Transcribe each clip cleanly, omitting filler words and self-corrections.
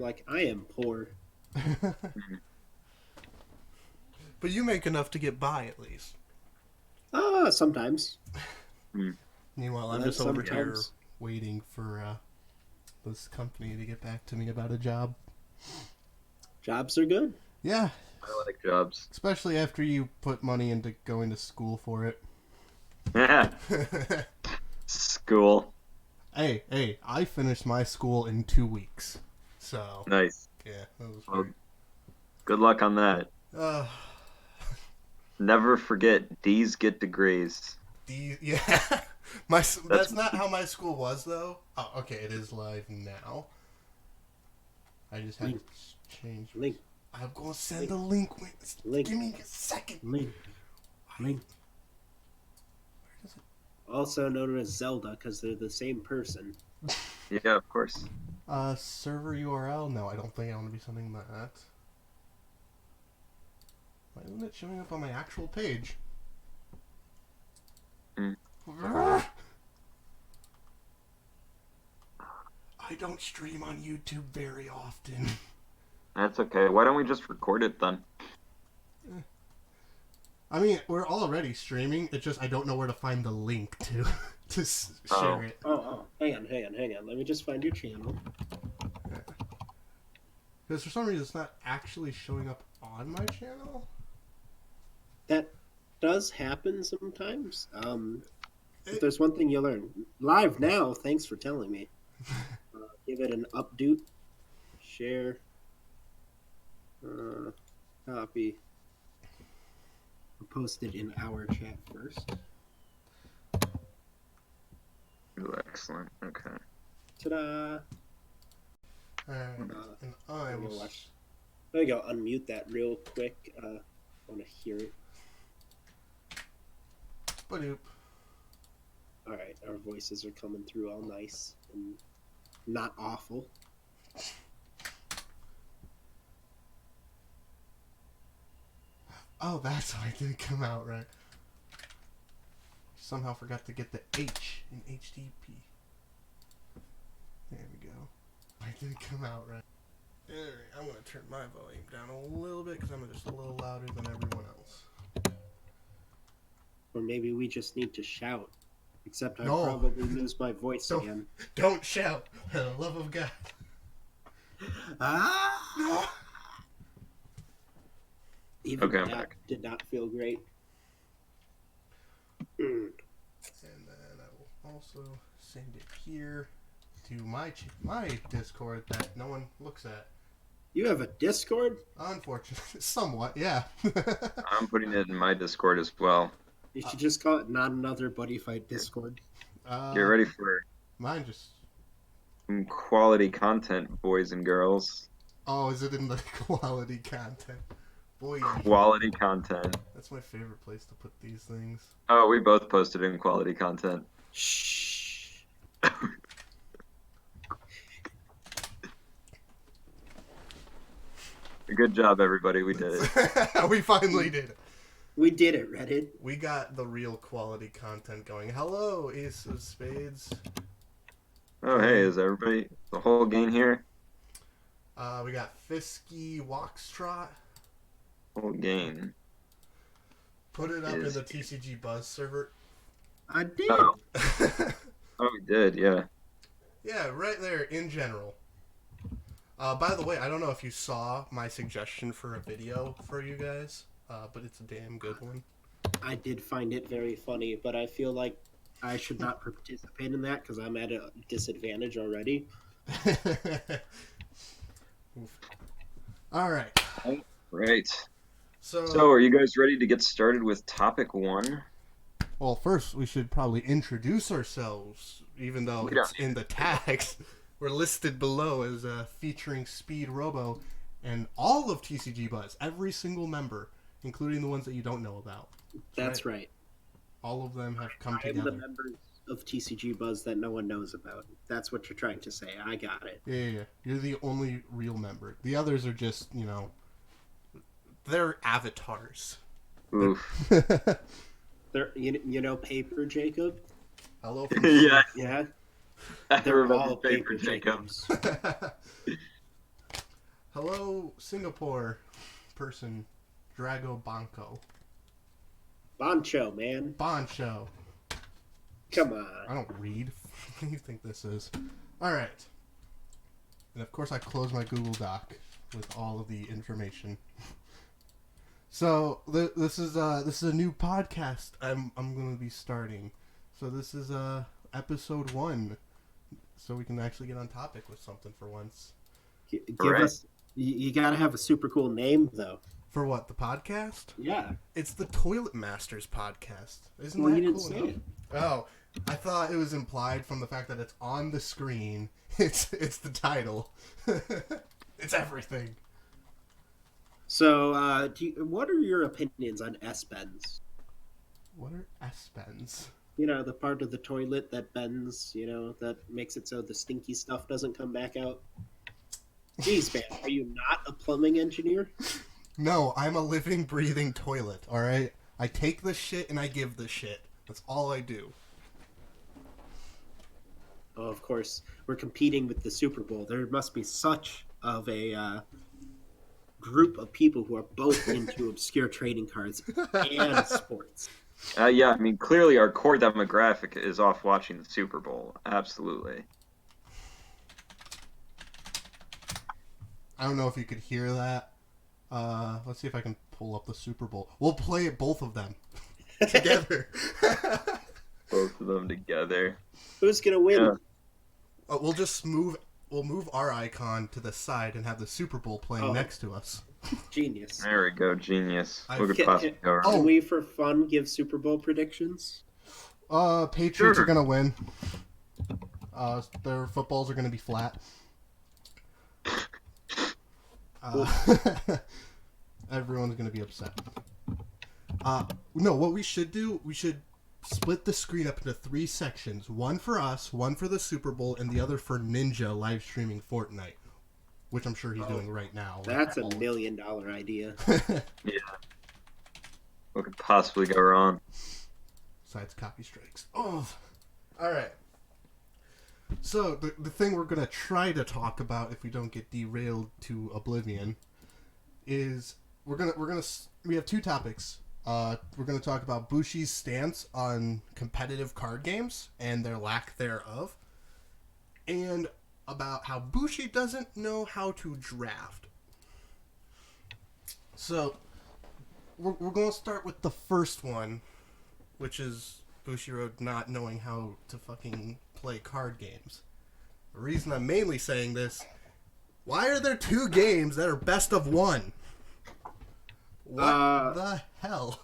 like, I am poor. But you make enough to get by at least. Sometimes. Meanwhile, I'm just over here waiting for this company to get back to me about a job. Jobs are good. Yeah. I like jobs. Especially after you put money into going to school for it. Yeah. School. Hey, I finished my school in 2 weeks. So. Nice. Yeah, that was Well, great. good luck on that. Uh, Never forget, D's get degrees. yeah. That's not how my school was, though. Oh, okay, it is live now. I just had to change. Link. I'm going to send the link. Wait, give me a second. Link. Where is it? Also known as Zelda, because they're the same person. Yeah, of course. Server URL? No, I don't think I want to be sending that. Why isn't it showing up on my actual page? I don't stream on YouTube very often. That's okay. Why don't we just record it then? I mean, we're already streaming. It's just I don't know where to find the link to share it. Oh, hang on. Let me just find your channel. Because for some reason it's not actually showing up on my channel. That does happen sometimes. If there's one thing you learn. Live now, thanks for telling me. Give it an updo. Share. Copy. I'll post it in our chat first. Ooh, excellent. Okay. Ta-da! And I will... There you go. Unmute that real quick. I want to hear it. Ba-doop. Alright, our voices are coming through all nice and not awful. Oh, that's why it didn't come out right. Somehow forgot to get the H in HTTP. There we go. It didn't come out right. Alright, I'm going to turn my volume down a little bit because I'm just a little louder than everyone else. Or maybe we just need to shout. Except I No. probably lose my voice again. Don't shout, for the love of God. No. Even Okay, I'm that back. did not feel great. And then I will also send it here to my Discord that no one looks at. You have a Discord? Unfortunately, somewhat, yeah. I'm putting it in my Discord as well. You should just call it Not Another Buddy Fight Discord. Get ready for Mine just... some quality content, boys and girls. Oh, is it in the quality content? Boy, Quality content. that's my favorite place to put these things. Oh, we both posted in quality content. Shh. Good job, everybody. We did it. We finally did it. We did it, Reddit. We got the real quality content going. Hello, Ace of Spades. Oh, hey, is everybody the whole gang here? We got Fisky Walkstrot. Whole gang. Put it up in the TCGBuzz server. I did. Oh. Oh, we did, yeah. Yeah, right there in general. By the way, I don't know if you saw my suggestion for a video for you guys, but it's a damn good one. I did find it very funny, but I feel like I should not participate in that because I'm at a disadvantage already. All right. Right. So, are you guys ready to get started with topic 1? well, first we should probably introduce ourselves, even though it's in the tags. We're listed below as featuring Speedrobo and all of TCGBuzz, every single member, including the ones that you don't know about. That's right. All of them have come I'm together. the members of TCGBuzz that no one knows about. That's what you're trying to say. I got it. Yeah. You're the only real member. The others are just, they're avatars. Oof. They're, you know Paper Jacob? Hello. Yeah. Yeah. I They're remember all Paper Jacob. Jacobs. Hello, Singapore person, Drago Banco. Boncho, man. Boncho. Come on. I don't read. What do you think this is? Alright. And of course I close my Google Doc with all of the information. So this is a new podcast I'm going to be starting. So this is episode 1. So we can actually get on topic with something for once. Give us. You gotta have a super cool name though. For what, the podcast? Yeah. It's the Toilet Masters podcast. Isn't Well, that you didn't cool say enough? it. Oh, I thought it was implied from the fact that it's on the screen. It's the title. It's everything. So, what are your opinions on S-bends? What are S-bends? You know, the part of the toilet that bends, that makes it so the stinky stuff doesn't come back out. Jeez, man, are you not a plumbing engineer? No, I'm a living, breathing toilet, alright? I take the shit and I give the shit. That's all I do. Oh, of course, we're competing with the Super Bowl. There must be such of a group of people who are both into obscure trading cards and sports. Yeah, I mean, clearly our core demographic is off watching the Super Bowl. Absolutely. I don't know if you could hear that. Let's see if I can pull up the Super Bowl. We'll play it, both of them together. Both of them together. Who's gonna win? Yeah. We'll just move our icon to the side and have the Super Bowl playing next to us. Genius. There we go, genius. I- What could Can- possibly go wrong? Can we, for fun, give Super Bowl predictions? Patriots Sure. are gonna win. Their footballs are gonna be flat. Everyone's gonna be upset. No, what we should do, we should split the screen up into 3 sections. One for us, one for the Super Bowl, and the other for Ninja live streaming Fortnite, which I'm sure he's doing right now. That's $1 million idea. Yeah. What could possibly go wrong? Besides copy strikes. Oh, all right. So the thing we're gonna try to talk about, if we don't get derailed to oblivion, is we have 2 topics. We're gonna talk about Bushi's stance on competitive card games and their lack thereof, and about how Bushi doesn't know how to draft. So we're gonna start with the first one, which is Bushiroad not knowing how to fucking play card games. The reason I'm mainly saying this, why are there 2 games that are best of 1? What the hell?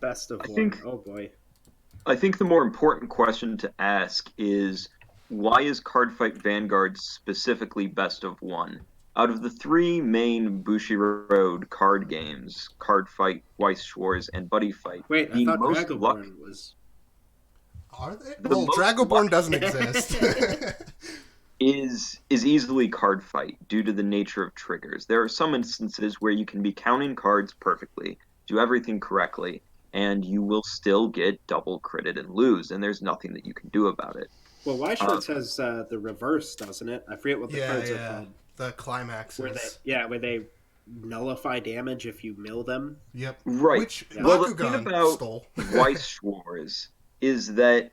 Best of I one. think- Oh boy. I think the more important question to ask is, why is Cardfight Vanguard specifically best of 1? Out of the 3 main Bushiroad card games, Cardfight, Weiss Schwarz, and Buddy Fight, Wait, I the thought most Dragonborn was. Are they? The Well, most Dragoborn doesn't exist. is easily Cardfight due to the nature of triggers. There are some instances where you can be counting cards perfectly, do everything correctly, and you will still get double critted and lose, and there's nothing that you can do about it. Well, Weishorts has the reverse, doesn't it? I forget what the cards are yeah. called. The climaxes. Where they nullify damage if you mill them. Yep. Right. Which Well, the Bakugan thing about stole. Weiss Schwarz is that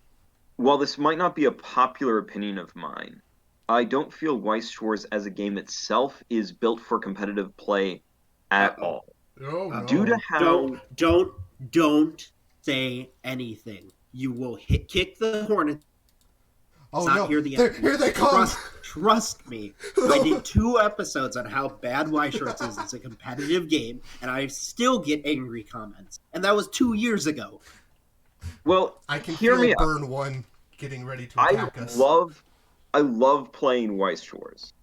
while this might not be a popular opinion of mine, I don't feel Weiss Schwarz as a game itself is built for competitive play at Uh-oh. all. Oh, no. Due to how Don't say anything. You will kick the hornet. Oh, not no. hear the Here they come. Trust me. I did 2 episodes on how bad Weishorts is. It's a competitive game, and I still get angry comments. And that was 2 years ago. well, I can hear feel me out. Burn 1 getting ready to attack us. I love playing Weiss Schwarz.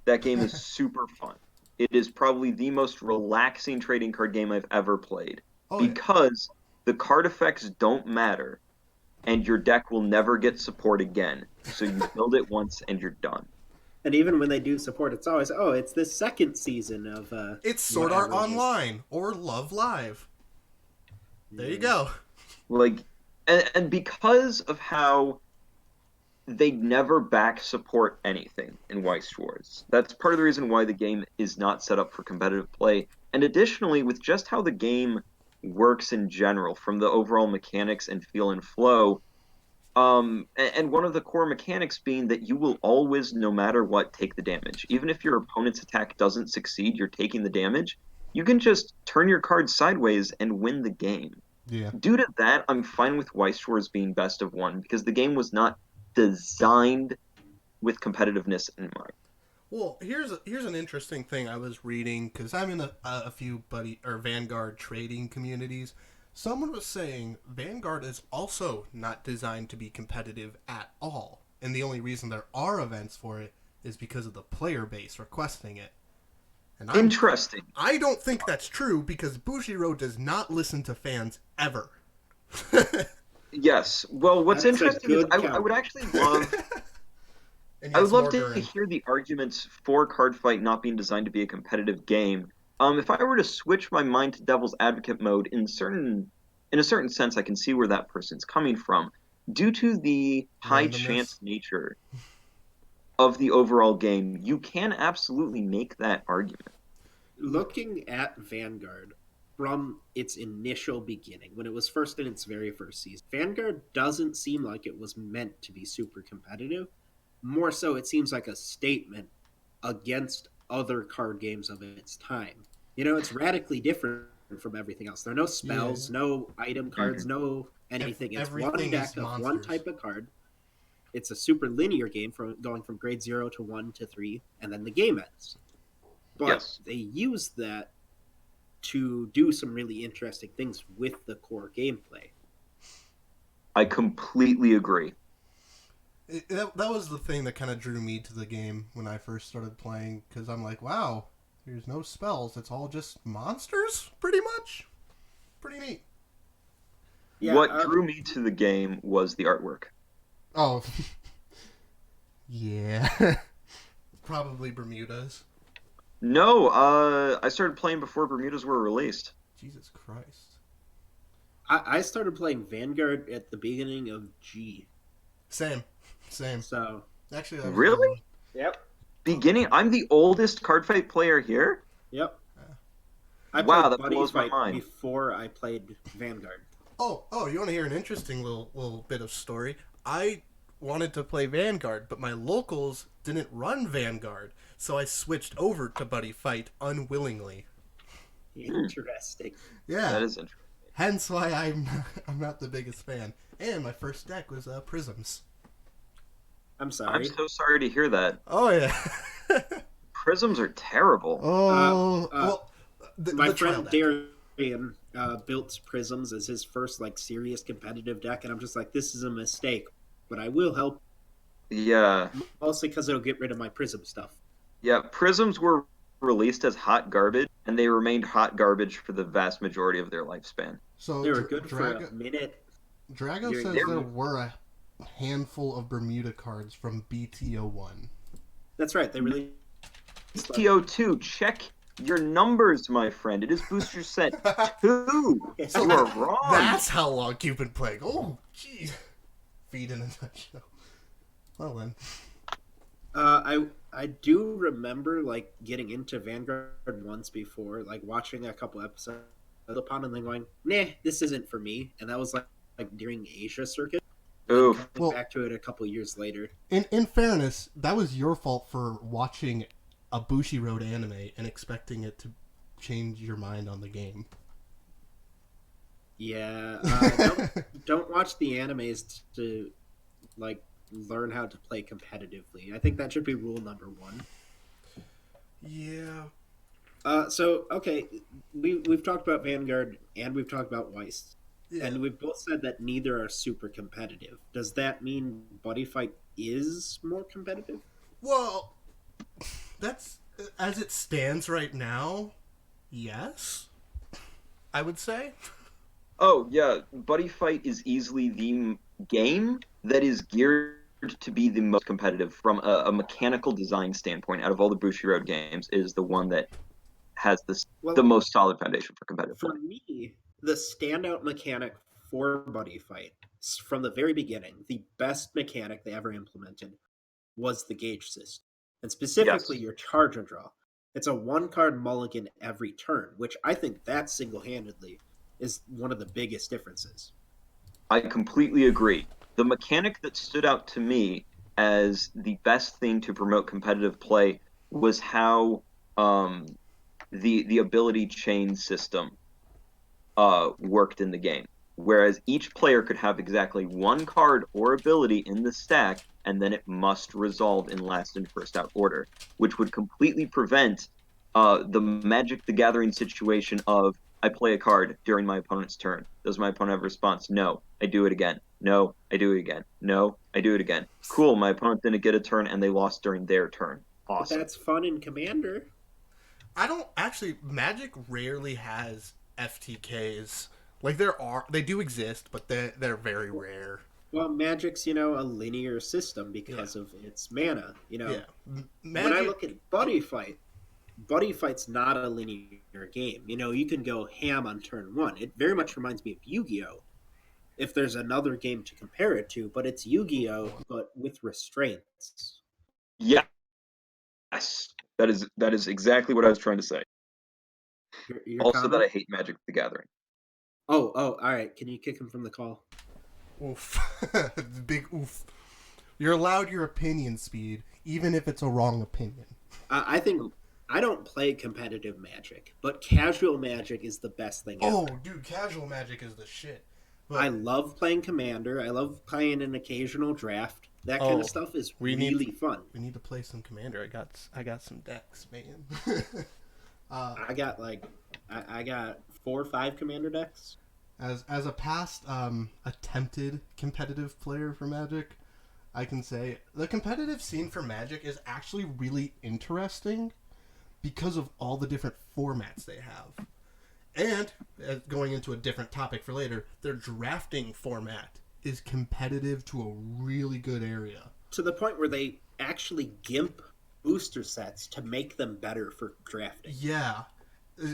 That game is super fun. It is probably the most relaxing trading card game I've ever played. Oh, yeah. Because the card effects don't matter, and your deck will never get support again. So you build it once and you're done. And even when they do support, it's always, it's the second season of... It's Sword Art whatever it is. Online or Love Live. There you go. Like, and because of how they never back support anything in Weiss Wars. That's part of the reason why the game is not set up for competitive play. And additionally, with just how the game works in general, from the overall mechanics and feel and flow, and one of the core mechanics being that you will always, no matter what, take the damage. Even if your opponent's attack doesn't succeed, you're taking the damage. You can just turn your card sideways and win the game. Yeah. Due to that, I'm fine with Weiss Wars being best of one because the game was not designed with competitiveness in mind. Well, here's an interesting thing I was reading because I'm in a few Vanguard trading communities. Someone was saying Vanguard is also not designed to be competitive at all, and the only reason there are events for it is because of the player base requesting it. And Interesting. I don't think that's true because Bushiro does not listen to fans ever. Yes. Well, what's That's interesting is I would actually love I would love to hear the arguments for Cardfight not being designed to be a competitive game. If I were to switch my mind to devil's advocate mode, in a certain sense, I can see where that person's coming from. Due to the high chance nature of the overall game, you can absolutely make that argument. Looking at Vanguard from its initial beginning, when it was first in its very first season, Vanguard doesn't seem like it was meant to be super competitive. More so, it seems like a statement against other card games of its time. It's radically different from everything else. There are no spells, no item cards, no anything. It's one deck of one type of card. It's a super linear game from going from grade 0 to 1 to 3, and then the game ends. But they use that to do some really interesting things with the core gameplay. I completely agree. That was the thing that kind of drew me to the game when I first started playing, because I'm like, wow, there's no spells. It's all just monsters, pretty much. Pretty neat. Yeah, what drew me to the game was the artwork. Oh. Yeah. Probably Bermudas. No, I started playing before Bermudas were released. Jesus Christ. I started playing Vanguard at the beginning of G. Same. So actually, really? Yep. Beginning. I'm the oldest Cardfight player here. Yep. Wow, that blows my mind. Before I played Vanguard. Oh! You want to hear an interesting little bit of story? I wanted to play Vanguard, but my locals didn't run Vanguard, so I switched over to Buddy Fight unwillingly. Interesting. Yeah, that is interesting. Hence why I'm not the biggest fan. And my first deck was Prisms. I'm sorry. I'm so sorry to hear that. Oh yeah. Prisms are terrible. Well, my friend Darian built Prisms as his first serious competitive deck, and I'm just like, this is a mistake, but I will help. Yeah. Mostly because it'll get rid of my Prism stuff. Yeah, Prisms were released as hot garbage, and they remained hot garbage for the vast majority of their lifespan. So they were good for a minute. Drago says there were a handful of Bermuda cards from BTO1. That's right. They really BTO2. Check your numbers, my friend. It is booster set 2. So you are wrong. That's how long you've been playing. Oh, jeez. Feed in a nutshell. Well then. I do remember getting into Vanguard once before, watching a couple episodes upon and then going, nah, this isn't for me. And that was like during Asia circuit. Oof. Well, back to it a couple years later. In fairness, that was your fault for watching a Bushi Road anime and expecting it to change your mind on the game. Yeah, don't watch the animes to learn how to play competitively. I think that should be rule number 1. Yeah. So okay, we've talked about Vanguard and we've talked about Weiss. Yeah. And we've both said that neither are super competitive. Does that mean Buddy Fight is more competitive? Well, that's as it stands right now. Yes, I would say. Oh yeah, Buddy Fight is easily the game that is geared to be the most competitive from a mechanical design standpoint. Out of all the Bushi Road games, is the one that has the most solid foundation for competitive play. For me, the standout mechanic for Buddy Fight from the very beginning, the best mechanic they ever implemented was the gauge system, and specifically Yes, your charge and draw. It's a one card mulligan every turn, which I think that single handedly is one of the biggest differences. I completely agree. The mechanic that stood out to me as the best thing to promote competitive play was how um, the ability chain system worked in the game. Whereas each player could have exactly one card or ability in the stack, and then it must resolve in last and first out order, which would completely prevent the Magic the Gathering situation of I play a card during my opponent's turn. Does my opponent have a response? No. I do it again. No. I do it again. No. I do it again. Cool. My opponent didn't get a turn and they lost during their turn. But Awesome. that's fun in Commander. I don't actually. Magic rarely has FTKs. Like they do exist, but they're very rare. Well, Magic's, a linear system because Yeah. of its mana. Yeah, When I Magic. look at Buddy Fight's not a linear game. You can go ham on turn one. It very much reminds me of Yu-Gi-Oh! If there's another game to compare it to, but it's Yu-Gi-Oh! But with restraints. Yes. That is exactly what I was trying to say. Your Also that comment? I hate Magic the Gathering. Oh, all right. Can you kick him from the call? Oof, big oof. You're allowed your opinion, Speed, even if it's a wrong opinion. I think I don't play competitive Magic, but casual Magic is the best thing Oh, ever. dude, casual Magic is the shit. I But love playing Commander. I love playing an occasional draft. That kind of oh, stuff is we really fun. need to play some Commander. I got some decks, man. I got I got 4 or 5 Commander decks. As a past attempted competitive player for Magic, I can say the competitive scene for Magic is actually really interesting because of all the different formats they have. And going into a different topic for later, their drafting format is competitive to a really good area. To the point where they actually gimp booster sets to make them better for drafting. Yeah.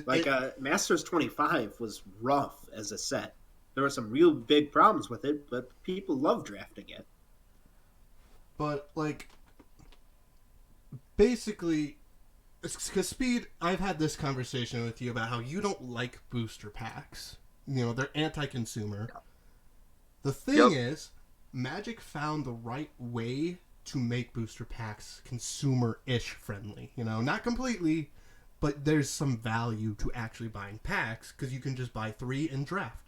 Like Masters 25 was rough as a set. There were some real big problems with it, but people love drafting it. But, like, basically, because Speed, I've had this conversation with you about how you don't like booster packs. They're anti-consumer. The thing is, Magic found the right way to make booster packs consumer-ish friendly. Not completely, but there's some value to actually buying packs because you can just buy 3 and draft.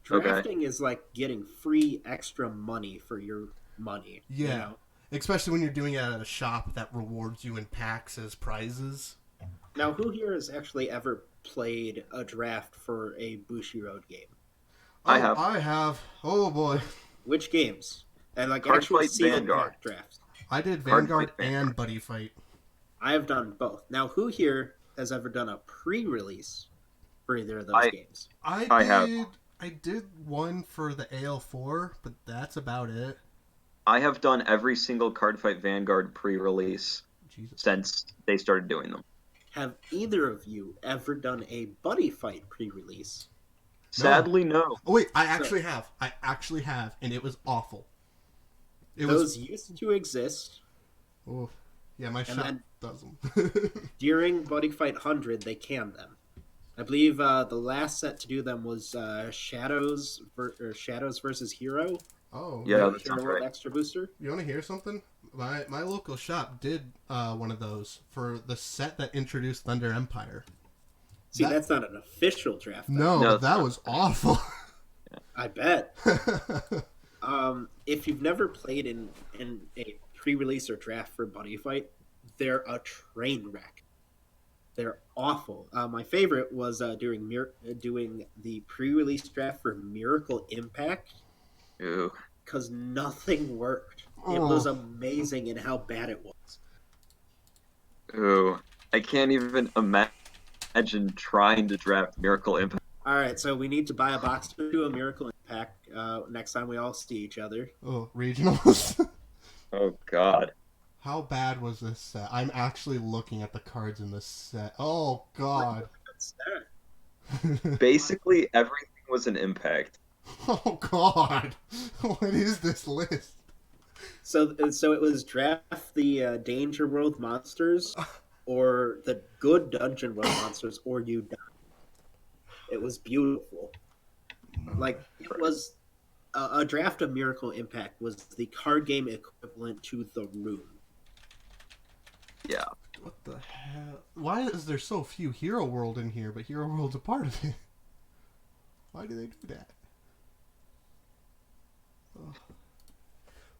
Drafting is like getting free extra money for your money. Yeah. Especially when you're doing it at a shop that rewards you in packs as prizes. Now, who here has actually ever played a draft for a Bushi Road game? I have. I have. Oh boy. Which games? And like Card actual Fight sealed Vanguard. pack drafts. I did Card Vanguard Fight and Vanguard. Buddy Fight. I have done both. Now, who here has ever done a pre-release for either of those games? I have. I did one for the AL4, but that's about it. I have done every single Card Fight Vanguard pre-release Jesus. since they started doing them. Have either of you ever done a Buddy Fight pre-release? Sadly, no. Oh wait, I actually have, and it was awful. Those used to exist. Oh, yeah, my shop does them. During Buddy Fight 100, they canned them. I believe the last set to do them was Shadows versus Hero. Oh, Yeah, Hero World Extra Booster. You want to hear something? My local shop did one of those for the set that introduced Thunder Empire. See, that's not an official draft. No, that was awful. I bet. If you've never played in a pre-release or draft for Buddy Fight, they're a train wreck. They're awful. My favorite was doing the pre-release draft for Miracle Impact. Ew. Because nothing worked. It was amazing in how bad it was. Ooh. I can't even imagine trying to draft Miracle Impact. All right, so we need to buy a box to do a Miracle Impact next time we all see each other. Oh, regionals. Oh, God. How bad was this set? I'm actually looking at the cards in this set. Oh, God. Basically, everything was an impact. Oh God, what is this list? So it was draft the Danger World monsters, or the good Dungeon World monsters, or you die. It was beautiful. Like it was a draft of Miracle Impact was the card game equivalent to the Room. Yeah. What the hell? Why is there so few Hero World in here, but Hero World's a part of it? Why do they do that? Oh.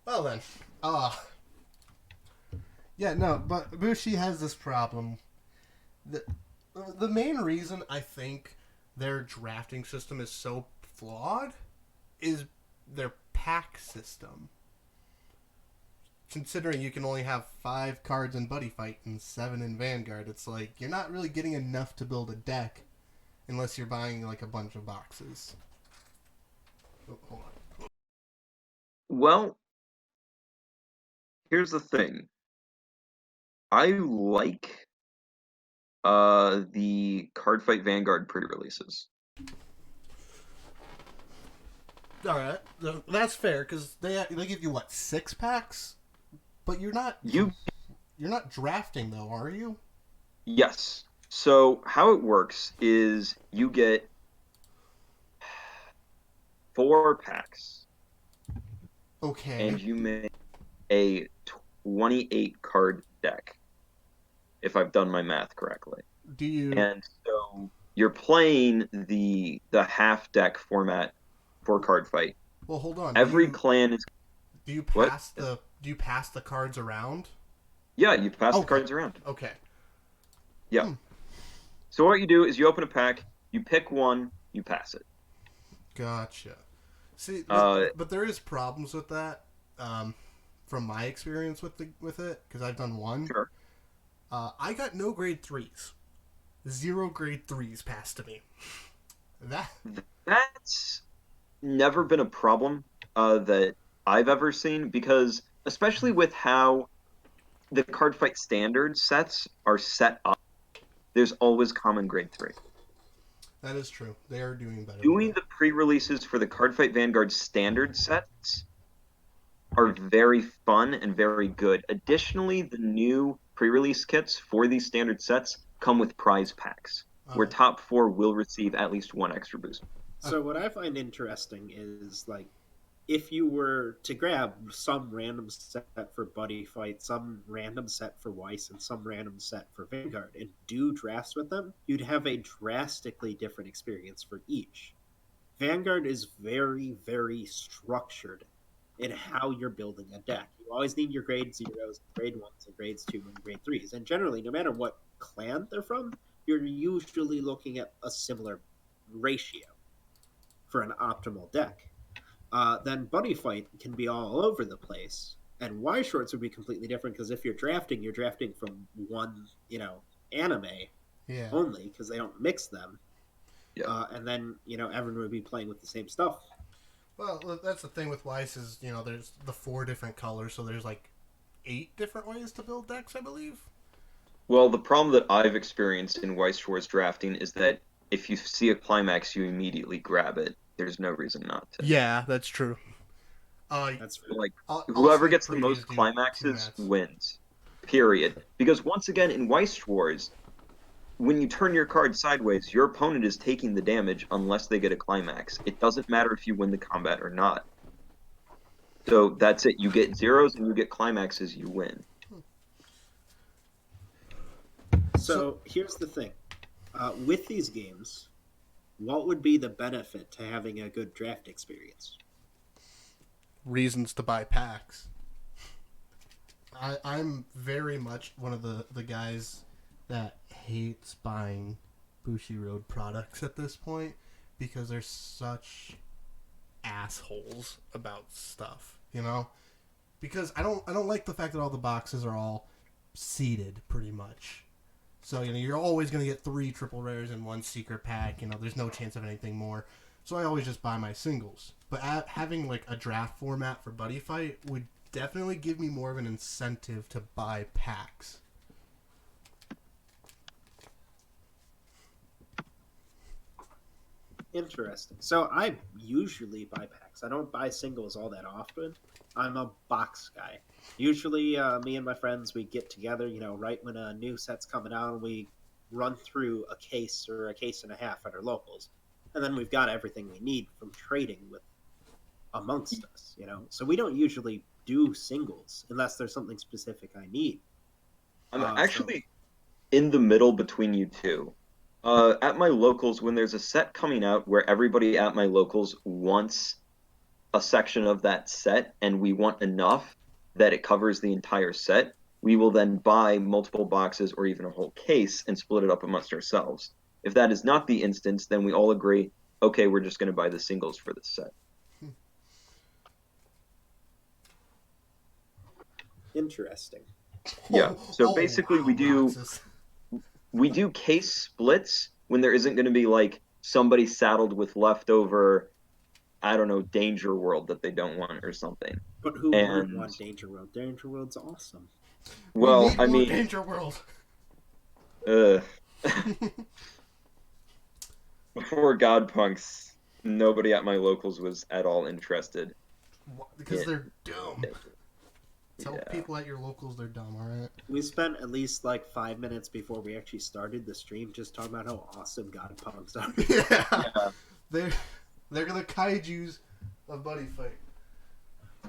Well then, yeah, no, but Bushi has this problem. The, the main reason I think their drafting system is so flawed is their pack system. Considering you can only have 5 cards in Buddy Fight and 7 in Vanguard, it's like you're not really getting enough to build a deck unless you're buying like a bunch of boxes. Oh, hold on. Well, here's the thing. I like the Card Fight Vanguard pre-releases. All right, that's fair because they give you what 6 packs, but you're not drafting though, are you? Yes. So how it works is you get 4 packs, Okay. and you make a 28 card deck, if I've done my math correctly. Do you? And so you're playing the half deck format for Card Fight. Well, hold on. Every clan is Do you what? pass the cards around? Yeah, you pass the Okay. cards around. Okay. Yeah. So what you do is you open a pack, you pick one, you pass it. Gotcha. See, but there is problems with that. From my experience with it, because I've done one. Sure. I got no grade 3s. 0 grade 3s passed to me. That's never been a problem that I've ever seen, because especially with how the Card Fight standard sets are set up, there's always common grade 3. That is true. They are doing better. Doing the pre-releases for the Card Fight Vanguard standard sets are very fun and very good. Additionally, the new pre-release kits for these standard sets come with prize packs, where top 4 will receive at least 1 extra boost. So what I find interesting is like if you were to grab some random set for Buddy Fight, some random set for Weiss, and some random set for Vanguard, and do drafts with them, you'd have a drastically different experience for each. Vanguard is very, very structured in how you're building a deck. You always need your grade zeros, grade ones, and grades 2 and grade 3s. And generally, no matter what clan they're from, you're usually looking at a similar ratio for an optimal deck. Then Buddy Fight can be all over the place. And Y shorts would be completely different because if you're drafting from one, anime only because they don't mix them. Yeah. And then, everyone would be playing with the same stuff. Well, that's the thing with Weiss is, there's the 4 different colors, so there's like 8 different ways to build decks, I believe. Well, the problem that I've experienced in Weiss Schwarz drafting is that if you see a climax, you immediately grab it. There's no reason not to. Yeah, that's true. That's like whoever gets the most climaxes wins. Period. Because once again, in Weiss Schwarz, when you turn your card sideways, your opponent is taking the damage unless they get a climax. It doesn't matter if you win the combat or not. So that's it. You get zeros and you get climaxes, you win. So here's the thing. With these games, what would be the benefit to having a good draft experience? Reasons to buy packs. I'm very much one of the guys that hates buying Bushiroad products at this point because they're such assholes about stuff, Because I don't like the fact that all the boxes are all seeded pretty much. So, you're always going to get 3 triple rares and 1 secret pack. There's no chance of anything more. So I always just buy my singles. But having, like, a draft format for Buddy Fight would definitely give me more of an incentive to buy packs. Interesting. So I usually buy packs. I don't buy singles all that often. I'm a box guy. Usually, me and my friends we get together. Right when a new set's coming out, and we run through a case or a case and a half at our locals, and then we've got everything we need from trading with amongst us. So we don't usually do singles unless there's something specific I need. I'm So actually in the middle between you two. At my locals, when there's a set coming out where everybody at my locals wants a section of that set and we want enough that it covers the entire set, we will then buy multiple boxes or even a whole case and split it up amongst ourselves. If that is not the instance, then we all agree, okay, we're just going to buy the singles for this set. interesting. Yeah. So basically, wow, boxes. we do case splits when there isn't going to be like somebody saddled with leftover, I don't know, Danger World that they don't want or something. But who wouldn't And want Danger World? Danger World's awesome. We well, need I more mean, Danger World. uh, before Godpunks, nobody at my locals was at all interested. Because Yeah. they're dumb. Tell Yeah. people at your locals they're dumb, alright? We spent at least like 5 minutes before we actually started the stream just talking about how awesome God Punks are. Yeah. They're the kaijus of Buddy Fight.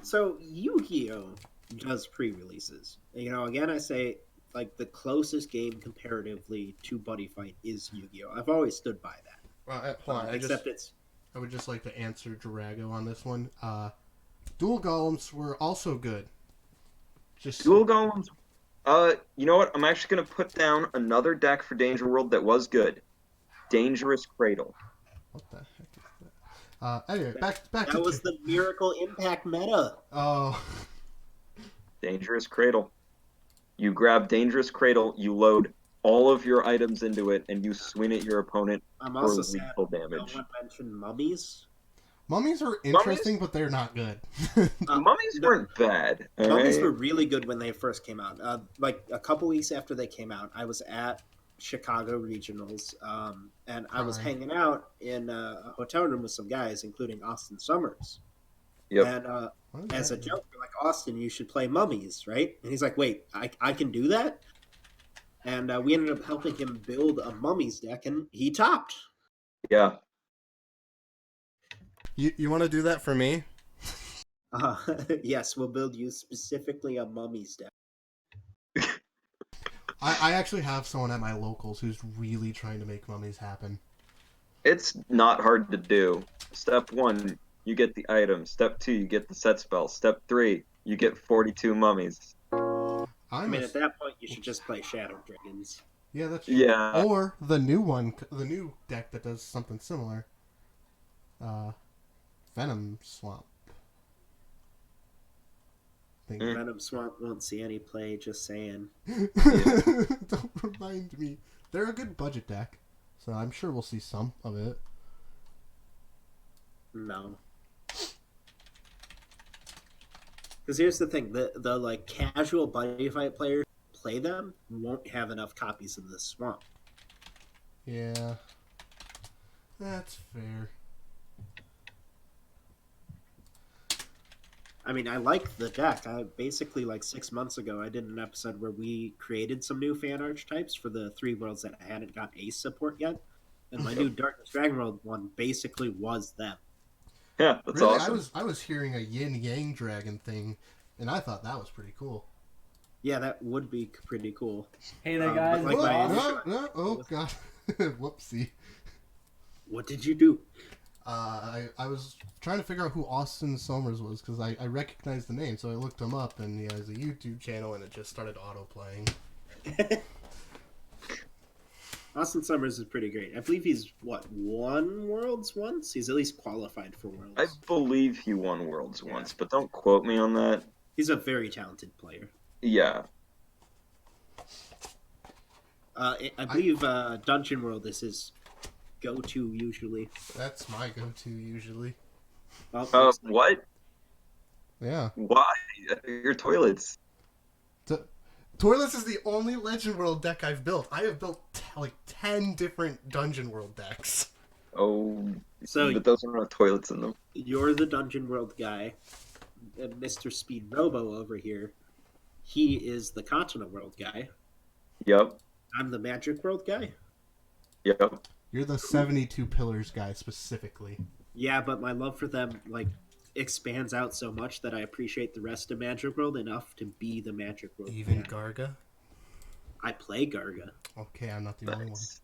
So Yu-Gi-Oh does pre-releases. Again, I say like the closest game comparatively to Buddy Fight is Yu-Gi-Oh. I've always stood by that. Well, hold on, Except it's I would just like to answer Drago on this one. Dual Golems were also good. Just Dual Golems. You know what? I'm actually gonna put down another deck for Danger World that was good. Dangerous Cradle. What the heck is that? Anyway, back that to was the Miracle Impact meta. Oh. Dangerous Cradle. You grab Dangerous Cradle, you load all of your items into it, and you swing at your opponent I'm for also sad lethal no damage. one mentioned mummies. Mummies are interesting, but they're not good. Mummies no- weren't bad. all Mummies right? were really good when they first came out. Like a couple weeks after they came out, I was at Chicago Regionals, and I was Crying. hanging out in a hotel room with some guys, including Austin Summers. Yep. And What is as a that? joke, we're like, Austin, you should play Mummies, right? And he's like, wait, I can do that? And we ended up helping him build a Mummies deck, and he topped. Yeah. You want to do that for me? Yes, we'll build you specifically a Mummies deck. I actually have someone at my locals who's really trying to make mummies happen. It's not hard to do. Step 1, you get the item. Step 2, you get the set spell. Step 3, you get 42 mummies. I mean, at that point, you should just play Shadow Dragons. Yeah, that's true. Yeah. Or the new deck that does something similar. Venom Swamp. Venom Swamp won't see any play, just saying. Don't remind me. They're a good budget deck, so I'm sure we'll see some of it. No. Because here's the thing, the like casual Buddy Fight players play them won't have enough copies of the Swamp. Yeah. That's fair. I mean, I like the deck. I basically, like 6 months ago, I did an episode where we created some new fan archetypes for the 3 worlds that hadn't got Ace support yet. And my new Darkness Dragon World one basically was them. Yeah, that's Really, awesome. I was hearing a yin yang dragon thing, and I thought that was pretty cool. Yeah, that would be pretty cool. Hey there, guys. like It's my- Ross. Oh god, whoopsie. What did you do? I was trying to figure out who Austin Somers was because I recognized the name, so I looked him up, and he has a YouTube channel, and it just started auto playing. Austin Summers is pretty great. I believe he's, won Worlds once? He's at least qualified for Worlds. I believe he won Worlds once, but don't quote me on that. He's a very talented player. Yeah. I believe Dungeon World is his go-to usually. That's my go-to usually. Well, What? Yeah. Why? Your toilets. Toilets is the only Legend World deck I've built. I have built like 10 different Dungeon World decks. Oh, So but those don't have toilets in them. you're the Dungeon World guy, and Mr. Speedrobo over here. He is the Continent World guy. Yep. I'm the Magic World guy. Yep. You're the 72 pillars guy specifically. Yeah, but my love for them like expands out so much that I appreciate the rest of Magic World enough to be the Magic World. Even fan. Garga? I play Garga. Okay, I'm not the only one. Nice.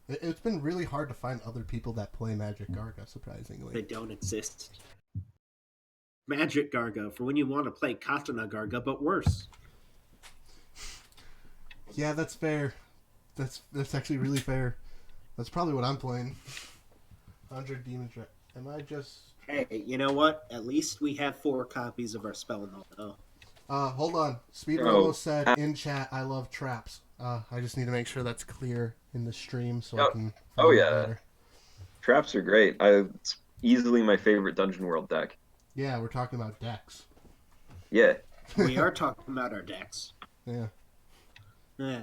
It's been really hard to find other people that play Magic Garga, surprisingly. They don't exist. Magic Garga for when you want to play Katana Garga, but worse. Yeah, that's fair. That's actually really fair. That's probably what I'm playing. 100 Demon Dragon. Am I just... Hey, you know what? At least we have 4 copies of our spell note. hold on. Speedrobo said in chat, I love traps. I just need to make sure that's clear in the stream so I can... Oh, yeah. Later. Traps are great. It's easily my favorite Dungeon World deck. Yeah, we're talking about decks. Yeah. We are talking about our decks. Yeah. Yeah.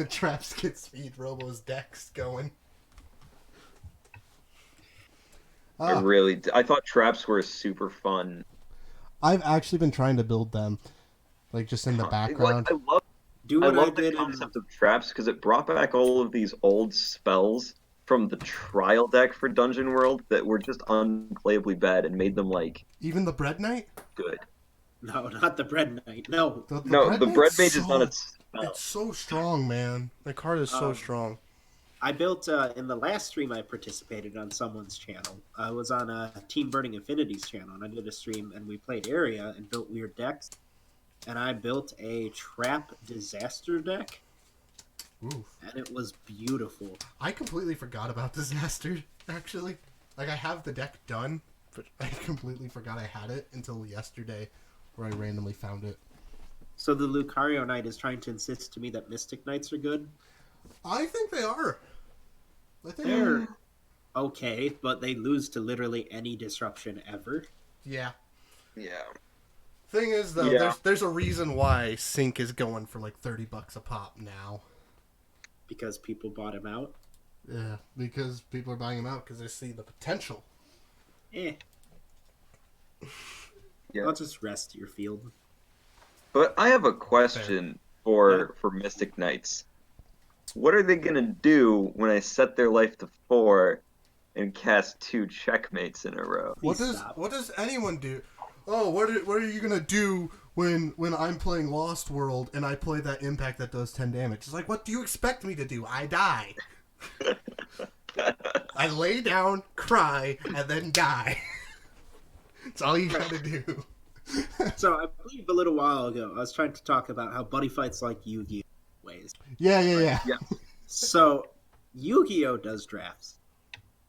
Traps get Speedrobo's decks going. I thought traps were super fun. I've actually been trying to build them, like just in the background. I love the concept of traps because it brought back all of these old spells from the trial deck for Dungeon World that were just unplayably bad and made them like even the Bread Knight. Good. No, not the Bread Knight. No. The Bread Mage is not its spell. It's so strong, man. The card is so strong. I built in the last stream I participated on someone's channel. I was on Team Burning Infinity's channel, and I did a stream, and we played Area and built weird decks. And I built a trap disaster deck, Oof. and it was beautiful. I completely forgot about Disaster, actually. Like, I have the deck done, but I completely forgot I had it until yesterday, where I randomly found it. So the Lucario Knight is trying to insist to me that Mystic Knights are good? I think they are. I think They're okay, but they lose to literally any disruption ever. Yeah. Yeah. Thing is, though, there's a reason why Sync is going for like $30 a pop now. Because people bought him out? Yeah, because people are buying him out because they see the potential. Yeah. I'll just rest your field. But I have a question for Mystic Knights. What are they gonna do when I set their life to 4 and cast 2 checkmates in a row? What does anyone do? Oh, what are you gonna do when I'm playing Lost World and I play that impact that does 10 damage? It's like, what do you expect me to do? I die. I lay down, cry, and then die. That's all you gotta do. So I believe a little while ago I was trying to talk about how buddy fights like Yu-Gi-Oh ways. Yeah. So Yu-Gi-Oh does drafts,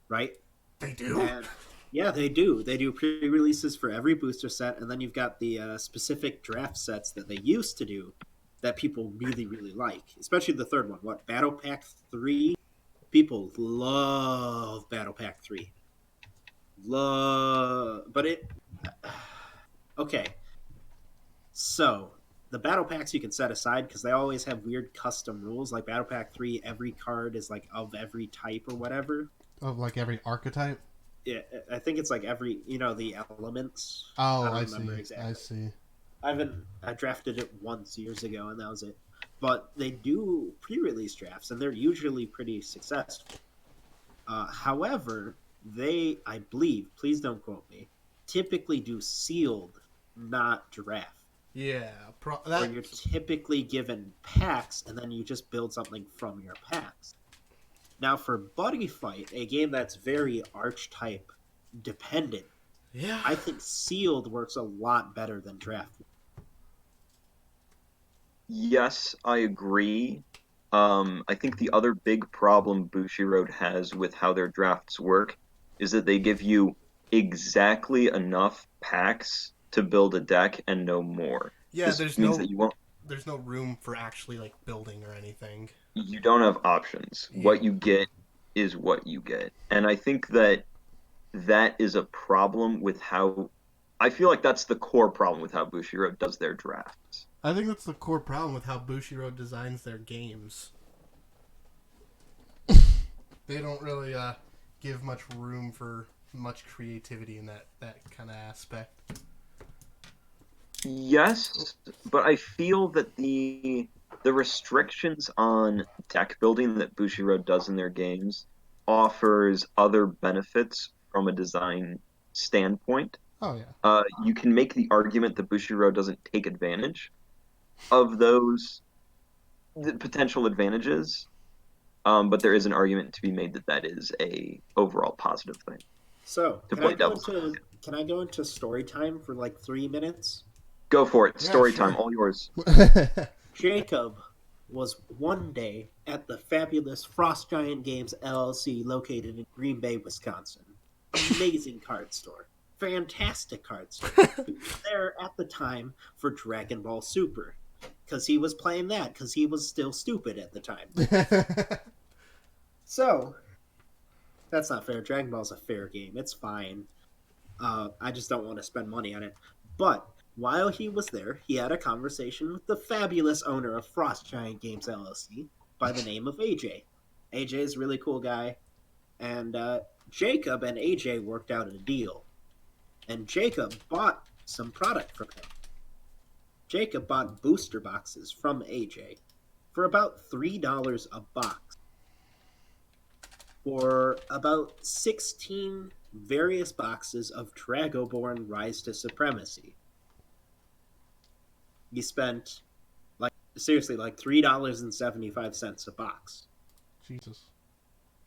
right? They do. And yeah, they do. They do pre-releases for every booster set, and then you've got the specific draft sets that they used to do that people really, really like, especially the third one. What, Battle Pack 3? People love Battle Pack 3. But it... Okay. So, the Battle Packs you can set aside because they always have weird custom rules. Like Battle Pack 3, every card is like of every type or whatever. Of like every archetype? Yeah, I think it's like every, the elements. Oh, I see. Exactly. I see. I drafted it once years ago, and that was it. But they do pre-release drafts, and they're usually pretty successful. However, I believe, please don't quote me, typically do sealed, not draft. Yeah. Where you're typically given packs, and then you just build something from your packs. Now, for Buddy Fight, a game that's very archetype dependent, yeah, I think sealed works a lot better than draft. Yes, I agree. I think the other big problem Bushiroad has with how their drafts work is that they give you exactly enough packs to build a deck and no more. Yeah, there's no room for actually like building or anything. You don't have options. Yeah. What you get is what you get. And I think that is a problem with how... I feel like that's the core problem with how Bushiroad does their drafts. I think that's the core problem with how Bushiroad designs their games. They don't really give much room for much creativity in that kind of aspect. Yes, but I feel that the restrictions on deck building that Bushiroad does in their games offers other benefits from a design standpoint. Oh yeah. You can make the argument that Bushiroad doesn't take advantage of those potential advantages, but there is an argument to be made that that is a overall positive thing. So, To play devil's advocate. can I go into story time for like 3 minutes? Go for it. Yeah, Story sure. time, all yours. Jacob was one day at the fabulous Frost Giant Games LLC located in Green Bay, Wisconsin. Amazing card store. Fantastic card store. He was there at the time for Dragon Ball Super. Because he was playing that, because he was still stupid at the time. So, that's not fair. Dragon Ball's a fair game. It's fine. I just don't want to spend money on it. But while he was there, he had a conversation with the fabulous owner of Frost Giant Games LLC by the name of AJ. AJ is a really cool guy. And Jacob and AJ worked out a deal. And Jacob bought some product from him. Jacob bought booster boxes from AJ for about $3 a box for about 16 various boxes of Dragoborn Rise to Supremacy. He spent seriously like $3.75 a box. Jesus.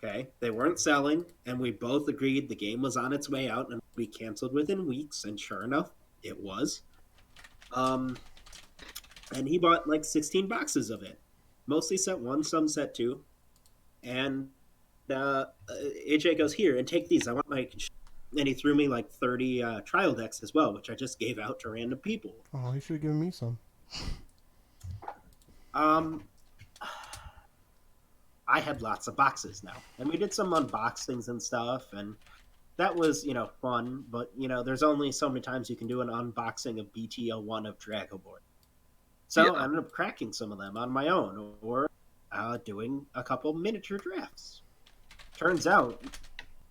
Okay, they weren't selling, and we both agreed the game was on its way out and we canceled within weeks, and sure enough, it was. And he bought like 16 boxes of it, mostly set 1, some set 2, and AJ goes, here, and take these. I want my... And he threw me like 30 trial decks as well, which I just gave out to random people. Oh, you should have given me some. I had lots of boxes now, and we did some unboxings and stuff, and that was, fun, but, there's only so many times you can do an unboxing of BT01 of Dragoborn. So I ended up cracking some of them on my own, or doing a couple miniature drafts. Turns out,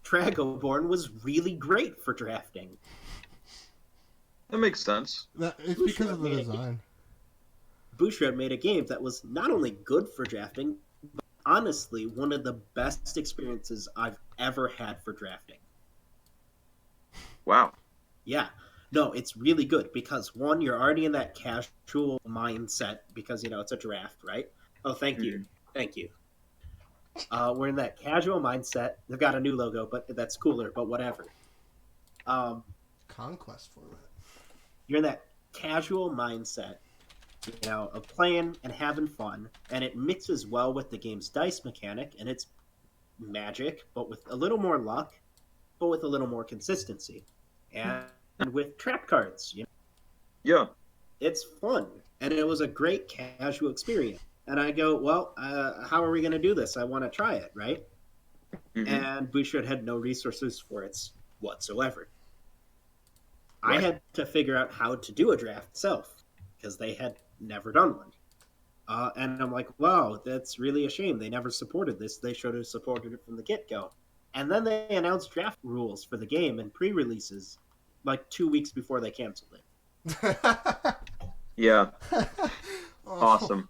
Dragoborn was really great for drafting. That makes sense. It's because of the design. Bushiroad made a game that was not only good for drafting, but honestly one of the best experiences I've ever had for drafting. Wow. Yeah. No, it's really good because, one, you're already in that casual mindset because, it's a draft, right? Oh, thank you. Thank you. We're in that casual mindset. They've got a new logo, but that's cooler, but whatever. Conquest format. You're in that casual mindset, of playing and having fun, and it mixes well with the game's dice mechanic, and it's magic, but with a little more luck, but with a little more consistency. And with trap cards, Yeah. It's fun, and it was a great casual experience. And I go, well, how are we going to do this? I want to try it, right? Mm-hmm. And Bushiroad had no resources for it whatsoever. Right. I had to figure out how to do a draft itself, because they had never done one. And I'm like, wow, that's really a shame. They never supported this. They should have supported it from the get-go. And then they announced draft rules for the game and pre-releases like 2 weeks before they canceled it. Yeah. Awesome.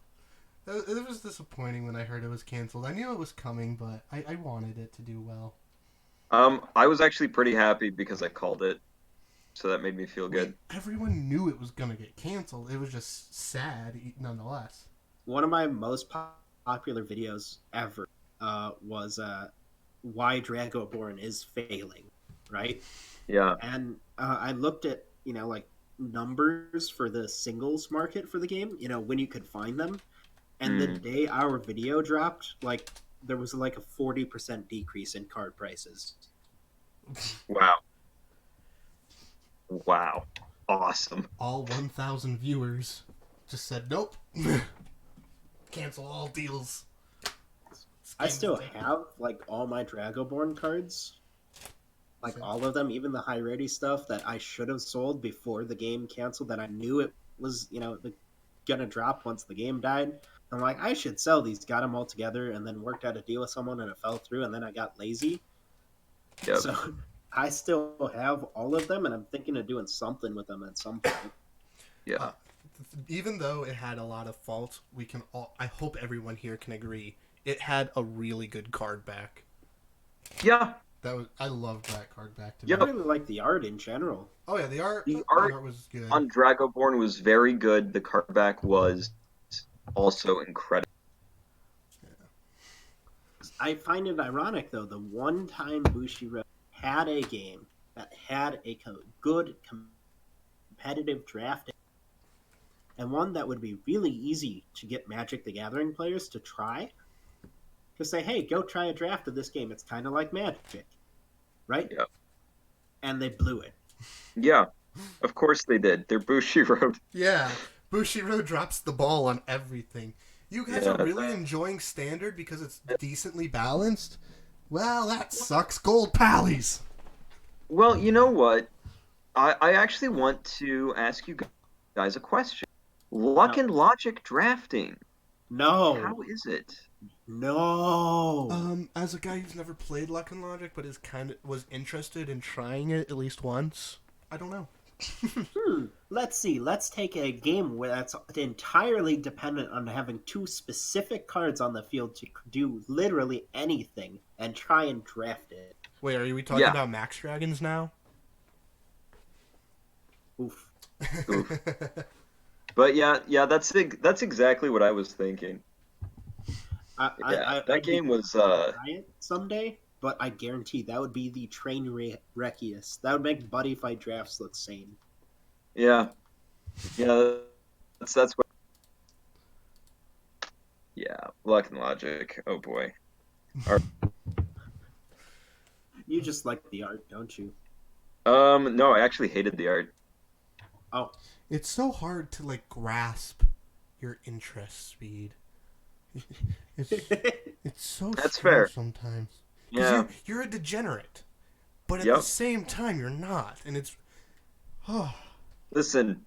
It was disappointing when I heard it was canceled. I knew it was coming, but I wanted it to do well. I was actually pretty happy because I called it, so that made me feel good. Everyone knew it was going to get canceled. It was just sad, nonetheless. One of my most popular videos ever was why Dragoborn is failing, right? Yeah. And I looked at, like numbers for the singles market for the game, when you could find them. And the day our video dropped, there was a 40% decrease in card prices. Wow. Wow. Awesome. All 1,000 viewers just said, nope. Cancel all deals. I still have, all my Dragoborn cards. All of them, even the high rarity stuff that I should have sold before the game canceled, that I knew it was, gonna drop once the game died. I'm like, I should sell these. Got them all together, and then worked out a deal with someone, and it fell through. And then I got lazy, Yep. so I still have all of them, and I'm thinking of doing something with them at some point. Yeah. Even though it had a lot of faults, we can all. I hope everyone here can agree. It had a really good card back. Yeah. I loved that card back. I really like the art in general. Oh yeah, the art was good. On Dragoborn was very good. The card back was also incredible. I find it ironic, though, the one time Bushiroad had a game that had a good competitive draft, and one that would be really easy to get Magic the Gathering players to try, to say, hey, go try a draft of this game. It's kind of like Magic, right? Yeah. And they blew it. Yeah, of course they did. They're Bushiroad. Yeah, Bushiroad drops the ball on everything. You guys are really enjoying Standard because it's decently balanced? Well, that sucks. Gold Pallies! Well, you know what? I actually want to ask you guys a question. Luck and Logic drafting. No. How is it? No. As a guy who's never played Luck and Logic but was interested in trying it at least once, I don't know. Let's see. Let's take a game where that's entirely dependent on having two specific cards on the field to do literally anything and try and draft it. Wait, are we talking about Max Dragons now? Oof. But yeah, that's exactly what I was thinking. That game was try it someday, but I guarantee that would be the train wreckiest. That would make buddy fight drafts look sane. Yeah, that's what. Yeah, Luck and Logic. Oh boy. You just like the art, don't you? No, I actually hated the art. Oh, it's so hard to grasp your interest, Speed. It's so that's fair sometimes. Yeah, you're a degenerate, but at the same time you're not, and it's. Listen,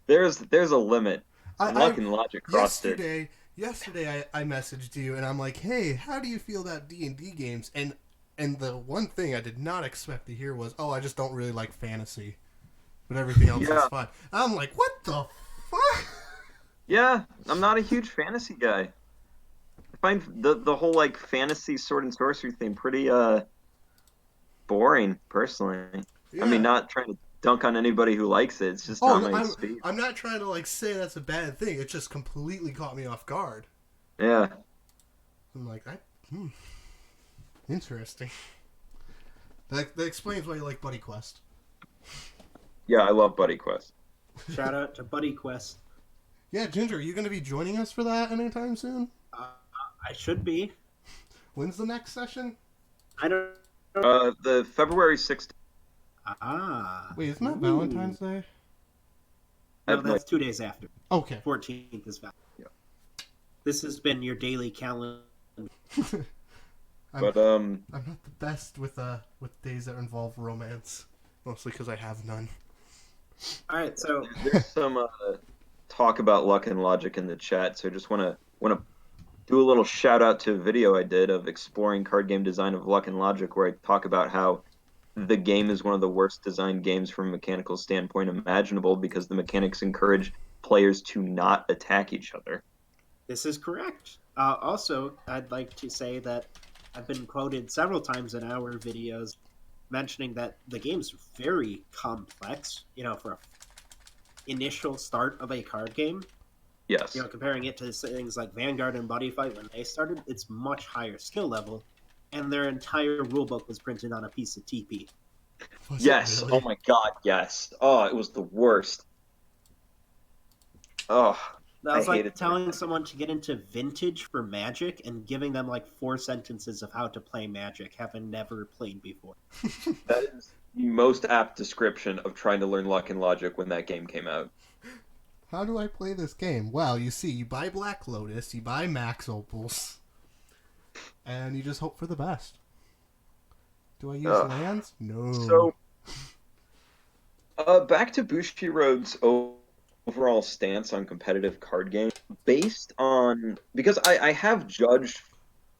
there's a limit. Luck and Logic crossed it. Yesterday I messaged you and I'm like, hey, how do you feel about D&D games? And the one thing I did not expect to hear was, oh, I just don't really like fantasy, but everything else is fine. I'm like, what the fuck? Yeah, I'm not a huge fantasy guy. I find the whole fantasy sword and sorcery thing pretty boring, personally. Yeah. I mean, not trying to dunk on anybody who likes it. It's just not my speed. I'm not trying to say that's a bad thing. It just completely caught me off guard. Yeah. I'm like, interesting. That explains why you like Buddy Quest. Yeah, I love Buddy Quest. Shout out to Buddy Quest. Yeah, Ginger, are you going to be joining us for that anytime soon? I should be. When's the next session? I don't know. The February 6th. Wait, isn't that Valentine's Day? No, that's 2 days after. Okay. 14th is Valentine's. Yeah. This has been your daily calendar. I'm not the best with days that involve romance, mostly because I have none. All right, so there's some talk about Luck and Logic in the chat, so I just want to do a little shout out to a video I did of exploring card game design of Luck and Logic, where I talk about how the game is one of the worst designed games from a mechanical standpoint imaginable because the mechanics encourage players to not attack each other. This is correct. Also, I'd like to say that I've been quoted several times in our videos mentioning that the game's very complex, for an initial start of a card game. Yes. Comparing it to things like Vanguard and Buddy Fight when they started, it's much higher skill level, and their entire rulebook was printed on a piece of TP. Yes. Really? Oh my god, yes. Oh, it was the worst. Oh, that was like telling someone to get into Vintage for Magic and giving them 4 sentences of how to play Magic, having never played before. That is the most apt description of trying to learn Luck and Logic when that game came out. How do I play this game? Well, you see, you buy Black Lotus, you buy Max Opals, and you just hope for the best. Do I use lands? No. So, back to Bushiroad's overall stance on competitive card games based on because I have judged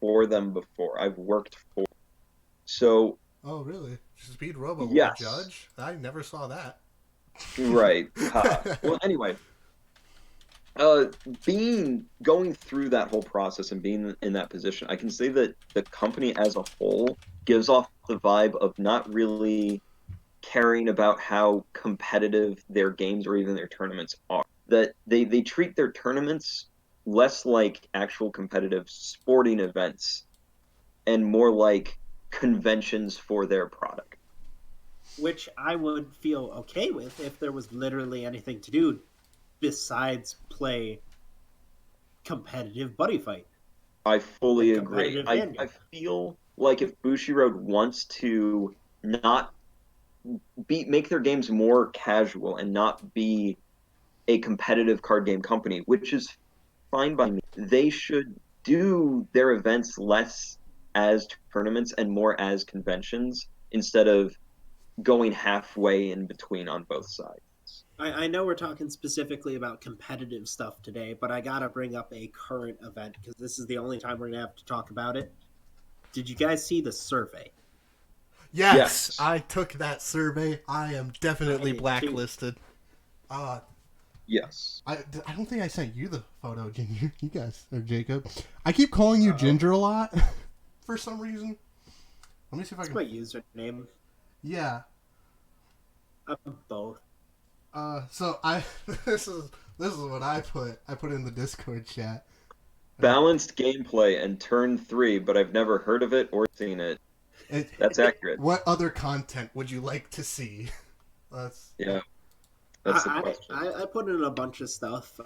for them before. I've worked for so Oh, really? Speedrobo will yes, judge? I never saw that. right. Well, anyway, uh, being going through that whole process and being in that position, I can say that the company as a whole gives off the vibe of not really caring about how competitive their games or even their tournaments are. That they treat their tournaments less like actual competitive sporting events and more like conventions for their product. which I would feel okay with if there was literally anything to do besides play competitive buddy fight I fully and agree. competitive I handgun. feel like if Bushiroad wants to not make their games more casual and not be a competitive card game company, which is fine by me. They should do their events less as tournaments and more as conventions instead of going halfway in between on both sides. I know we're talking specifically about competitive stuff today, but I gotta bring up a current event because this is the only time we're gonna have to talk about it. Did you guys see the survey? Yes, Yes. I took that survey. I am I definitely did too. blacklisted. Uh, Yes. I don't think I sent you the photo, Ginger. You guys, or Jacob. I keep calling you Uh-oh. Ginger a lot for some reason. Let me see if I It's can. my username. Yeah. I'm both. So I this is what I put. I put in the Discord chat. Balanced gameplay and turn three, but I've never heard of it or seen it. It, That's accurate. what other content would you like to see? That's Yeah, that's the question. I put in a bunch of stuff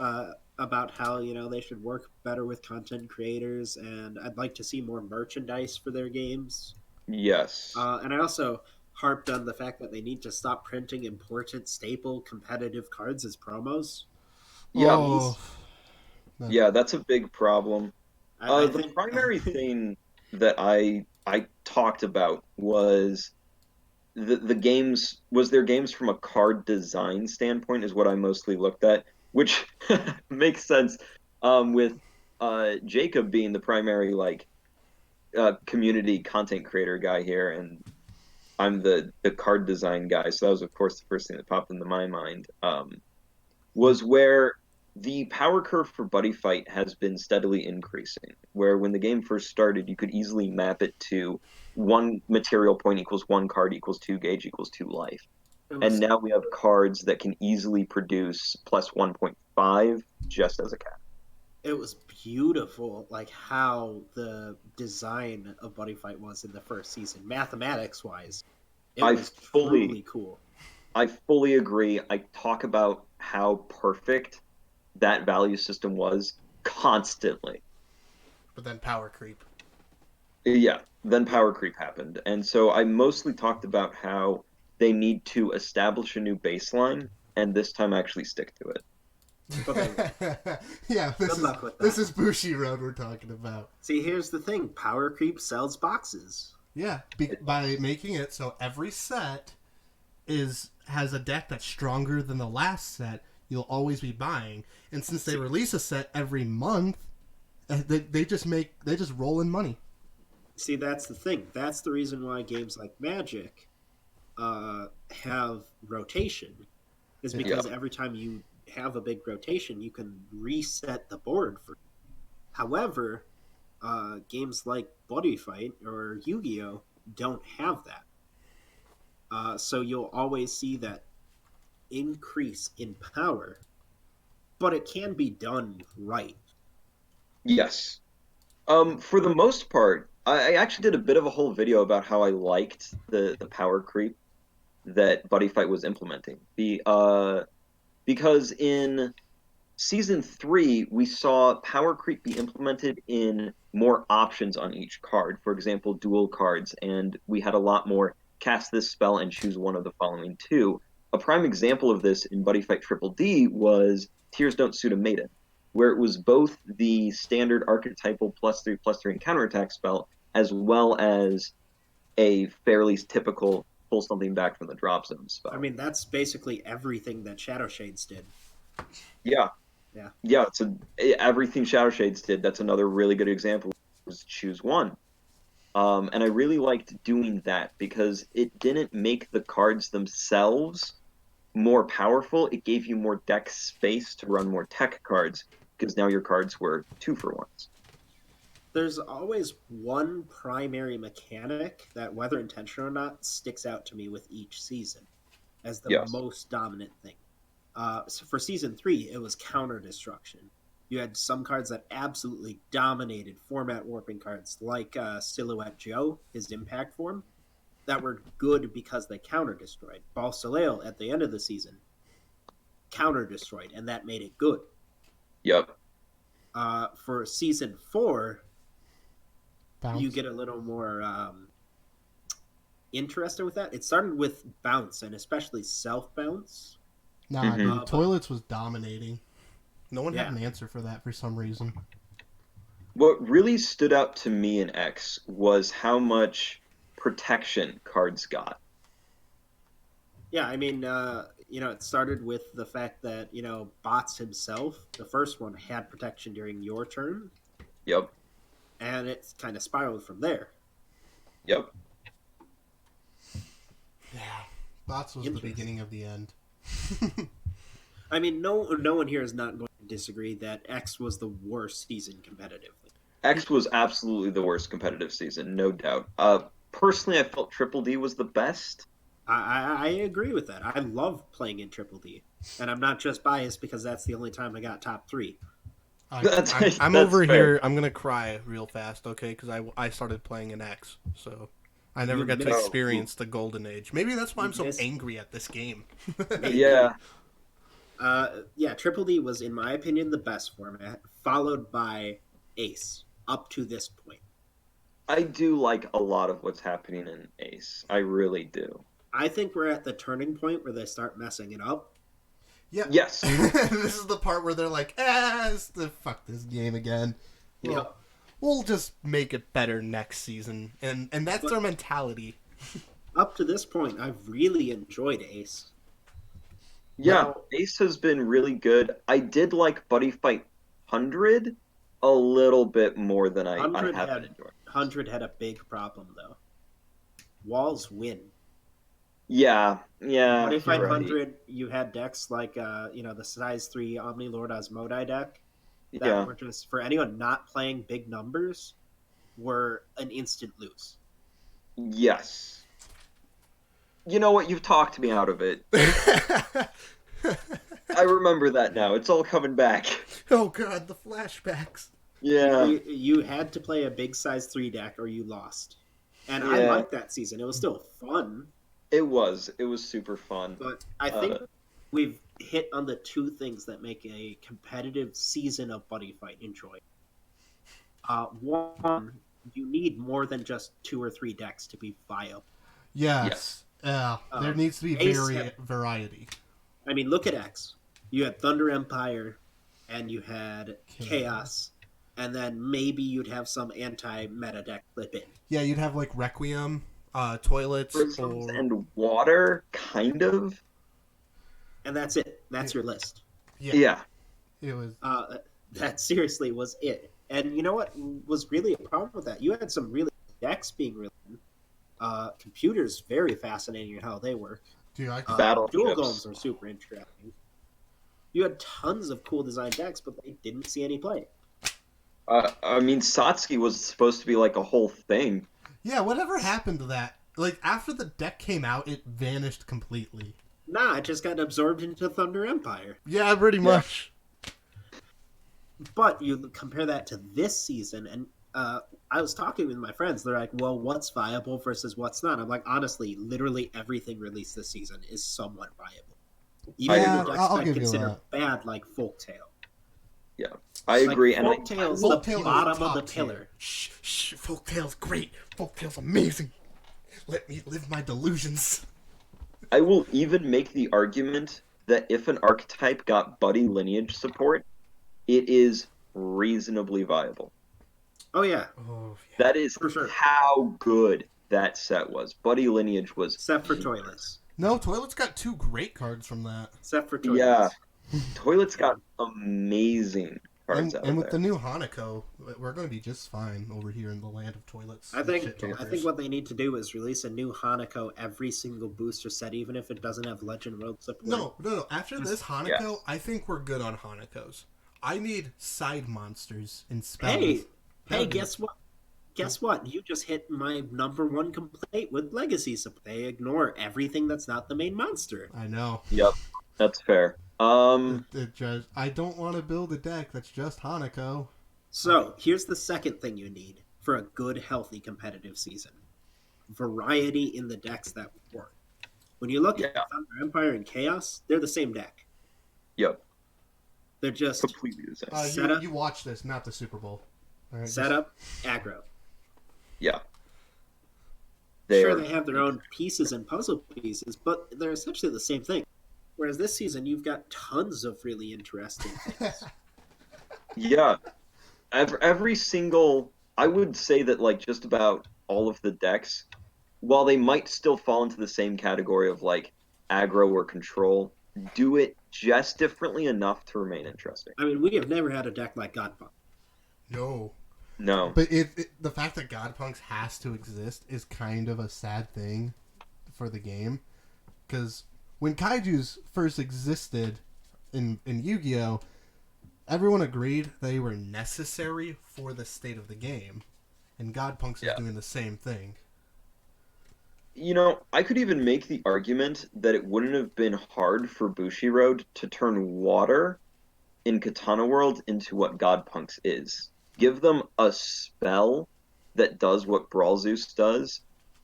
about how they should work better with content creators, and I'd like to see more merchandise for their games. Yes. And I also harped on the fact that they need to stop printing important staple competitive cards as promos. Yep. oh, Yeah, that's a big problem. I The think primary thing that I talked about was the games was their games from a card design standpoint is what I mostly looked at, which makes sense with Jacob being the primary like community content creator guy here, and I'm the card design guy. So that was of course the first thing that popped into my mind. Was where the power curve for Buddy Fight has been steadily increasing. Where when the game first started, you could easily map it to one material point equals one card equals two gauge equals two life. it And was now we have cards that can easily produce plus 1.5 just as a cap. it was beautiful, like how the design of Buddy Fight was in the first season, mathematics wise. It I was fully truly cool. I fully agree. I talk about how perfect that value system was constantly. but then power creep. Yeah, then power creep happened. And so I mostly talked about how they need to establish a new baseline and this time actually stick to it. But they will. Yeah, Good luck with this that. is Bushi Road we're talking about. See, here's the thing: Power Creep sells boxes. Yeah, by making it so every set is has a deck that's stronger than the last set, you'll always be buying. And since they release a set every month, they just roll in money. See, that's the thing. That's the reason why games like Magic have rotation, is Yeah. because every time you have a big rotation, you can reset the board for. However, games like Buddy Fight or Yu-Gi-Oh don't have that. So you'll always see that increase in power, but it can be done right. Yes. For the most part, I actually did a bit of a whole video about how I liked the power creep that Buddy Fight was implementing. Because in season three, we saw power creep be implemented in more options on each card. For example, dual cards, and we had a lot more cast this spell and choose one of the following two. A prime example of this in Buddy Fight Triple D was Tears Don't Suit a Maiden, where it was both the standard archetypal +3/+3 and counterattack spell, as well as a fairly typical pull something back from the drop zone I spell. mean, that's basically everything that Shadow Shades did. Yeah. Yeah. Yeah, so everything Shadow Shades did, that's another really good example, was choose one. And I really liked doing that because it didn't make the cards themselves more powerful. It gave you more deck space to run more tech cards because now your cards were 2-for-1s. There's always one primary mechanic that, whether intentional or not, sticks out to me with each season as the Yes. most dominant thing. So for season 3, it was counter destruction. You had some cards that absolutely dominated format warping cards, like Silhouette Joe, his impact form, that were good because they counter destroyed. Ball Soleil at the end of the season counter destroyed, and that made it good. Yep. For season 4, you Bounce. get a little more interested with that. It started with bounce and especially self bounce. Nah, hmm dude, Toilets was dominating. No one had Yeah, an answer for that for some reason. What really stood out to me in X was how much protection cards got. yeah. I mean, it started with the fact that Bots himself, the first one, had protection during your turn, Yep. and it kind of spiraled from there. Yep. Yeah, Bots was the beginning of the end. I mean, no one here is not going to disagree that X was the worst season competitively. X was absolutely the worst competitive season, no doubt. Personally, I felt Triple D was the best. I agree with that. I love playing in Triple D, and I'm not just biased because that's the only time I got top 3. That's I'm that's over fair. here. I'm gonna cry real fast, okay? Because I started playing in X, so I never You got to missed. Oh, experience the golden age. Maybe that's why You I'm so missed. angry at this game. Maybe. yeah. Yeah, Triple D was, in my opinion, the best format, followed by Ace up to this point. I do like a lot of what's happening in Ace. I really do. I think we're at the turning point where they start messing it up. Yeah. Yes. This is the part where they're like, fuck this game again. Well, Yep. we'll just make it better next season. And that's But their mentality. up to this point, I've really enjoyed Ace. Yeah, Now, Ace has been really good. I did like Buddy Fight 100 a little bit more than I 100 have been had enjoying. 100 had a big problem though. Walls win. Yeah, yeah, Buddy you're Fight right. 100, you had decks like the size 3 Omni Lord Osmodai deck that Yeah. were just, for anyone not playing big numbers, were an instant lose. Yes. You know what? You've talked me out of it. I remember that now. It's all coming back. Oh god, the flashbacks. Yeah. You had to play a big size 3 deck or you lost. And I Yeah. liked that season. It was still fun, It was. It was super fun. but I think Uh, we've hit on the two things that make a competitive season of Buddy Fight enjoyable. One, you need more than just 2 or 3 decks to be viable. Yes. yes. There needs to be Ace had, variety. I mean, look at X. You had Thunder Empire, and you had Chaos. Chaos, and then maybe you'd have some anti-meta deck slip in. Yeah, you'd have like Requiem, Toilets, Prisms or and water, kind of. And that's it. That's your list. yeah, Yeah. it was. That seriously was it. And you know what was really a problem with that? You had some really decks being written. Computers very fascinating in how they work. Dude, I Battleships. Dual golems are super interesting. You had tons of cool design decks, but they didn't see any play. I mean, Satsuki was supposed to be like a whole thing. yeah, whatever happened to that? Like after the deck came out, it vanished completely. Nah, it just got absorbed into Thunder Empire. Yeah, pretty much. But you compare that to this season, and I was talking with my friends. They're like, well, what's viable versus what's not? I'm like, honestly, literally everything released this season is somewhat viable. Even Yeah, the decks I'll that give you consider that. bad, like Folktale. Yeah, I agree. And Folktale's Folktale the is bottom of top the tier. pillar. Shh, Folktale's great. Folktale's amazing. Let me live my delusions. I will even make the argument that if an archetype got Buddy lineage support, it is reasonably viable. Oh, yeah, Oh, yeah. That is for sure. how good that set was. Buddy lineage was Except for Toilets. No, Toilet's got 2 great cards from that. Except for Toilets. Yeah. Toilet's got amazing cards out And of with the there. new Hanako, we're going to be just fine over here in the land of toilets I and think shit I talkers. think what they need to do is release a new Hanako every single booster set, even if it doesn't have Legend World support. No. After this Hanako, Yes. I think we're good on Hanakos. I need side monsters and spells. Hey, That hey, would be guess what? Guess what? You just hit my number one complaint with Legacy support. They ignore everything that's not the main monster. I know. Yep, that's fair. I don't want to build a deck that's just Hanako. So here's the second thing you need for a good, healthy competitive season: variety in the decks that work. When you look at Yeah, Thunder Empire and Chaos, they're the same deck. yep, They're just completely the same. setup, You watch this, not the Super Bowl. All right, setup, aggro. Yeah, Sure, are. they have their own pieces and puzzle pieces, but they're essentially the same thing. Whereas this season, you've got tons of really interesting things. Yeah, every single. I would say that like just about all of the decks, while they might still fall into the same category of like aggro or control, do it just differently enough to remain interesting. I mean, we have never had a deck like Godpunk. no. No, But the fact that Godpunks has to exist is kind of a sad thing for the game. Because when Kaijus first existed in Yu-Gi-Oh!, everyone agreed they were necessary for the state of the game. And Godpunks is yeah. doing the same thing. I could even make the argument that it wouldn't have been hard for Bushiroad to turn water in Katana World into what Godpunks is. Give them a spell that does what Brawl Zeus does,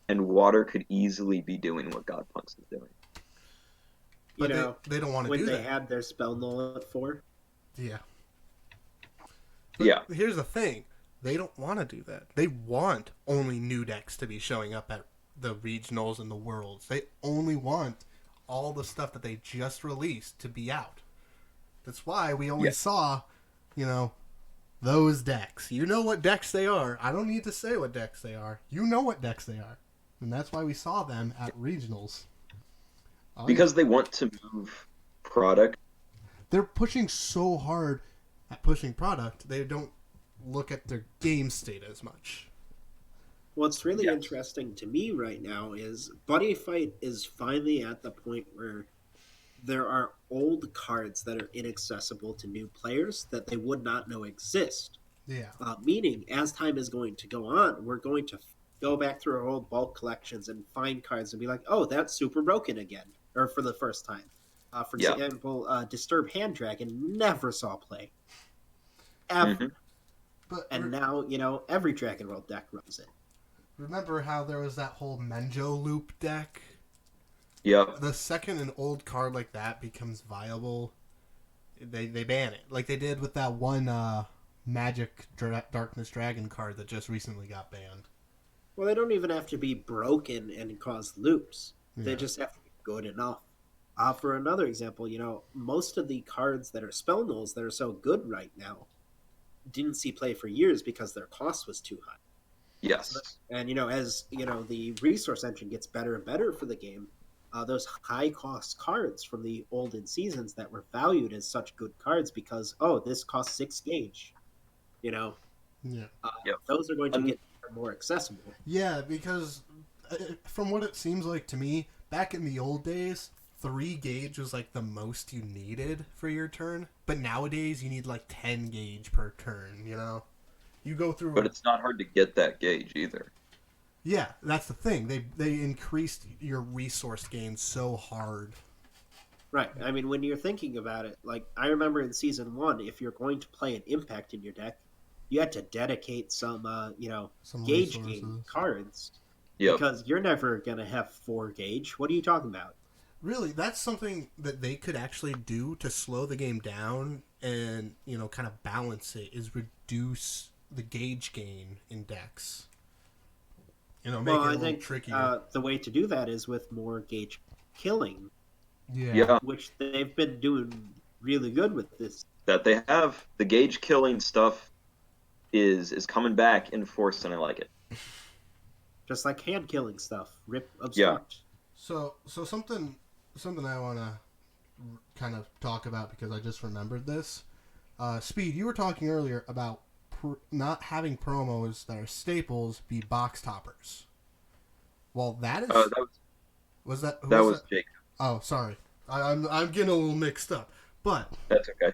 and water could easily be doing what Godpunks is doing. You But know, they don't want to when do they that. had their spell null at 4. Yeah. But Yeah. here's the thing. They don't want to do that. They want only new decks to be showing up at the regionals and the worlds. They only want all the stuff that they just released to be out. That's why we only Yeah. saw, those decks. You know what decks they are. I don't need to say what decks they are. You know what decks they are. And that's why we saw them at regionals. Because they want to move product. They're pushing so hard at pushing product, they don't look at their game state as much. What's really Yes. interesting to me right now is Buddy Fight is finally at the point where there are old cards that are inaccessible to new players that they would not know exist. Yeah. Meaning, as time is going to go on, we're going to go back through our old bulk collections and find cards and be like, oh, that's super broken again, or for the first time. For Yeah. example, Disturb Hand Dragon never saw play. Ever. Mhm. But And now, every Dragon World deck runs it. remember how there was that whole Menjo loop deck? Yep. The second an old card like that becomes viable, they ban it. Like they did with that one Magic Darkness Dragon card that just recently got banned. Well, they don't even have to be broken and cause loops. They Yeah. just have to be good enough. For another example, most of the cards that are spell nulls that are so good right now didn't see play for years because their cost was too high. Yes. And as the resource engine gets better and better for the game, those high cost cards from the olden seasons that were valued as such good cards because this costs 6 gauge, Yeah. Yep. those are going to get more accessible. Yeah, because from what it seems like to me, back in the old days, 3 gauge was like the most you needed for your turn. But nowadays, you need like 10 gauge per turn, You go through. But it's not hard to get that gauge either. Yeah, that's the thing. They increased your resource gain so hard. Right. I mean, when you're thinking about it, like I remember in season 1, if you're going to play an impact in your deck, you had to dedicate some, Some gauge resources. gain cards Yep. because you're never going to have 4 gauge. What are you talking about? Really, that's something that they could actually do to slow the game down and, kind of balance it, is reduce the gauge gain in decks. Make it a I little think trickier. the way to do that is with more gauge killing, Yeah. which they've been doing really good with this. That they have. The gauge killing stuff is coming back in force, and I like it. Just like hand killing stuff, rip, obstruct. So something I want to kind of talk about because I just remembered this. Speed, you were talking earlier about not having promos that are staples be box toppers. Well, that is. Was that? Who that was was that? Jake. Oh, sorry. I'm getting a little mixed up. But That's okay.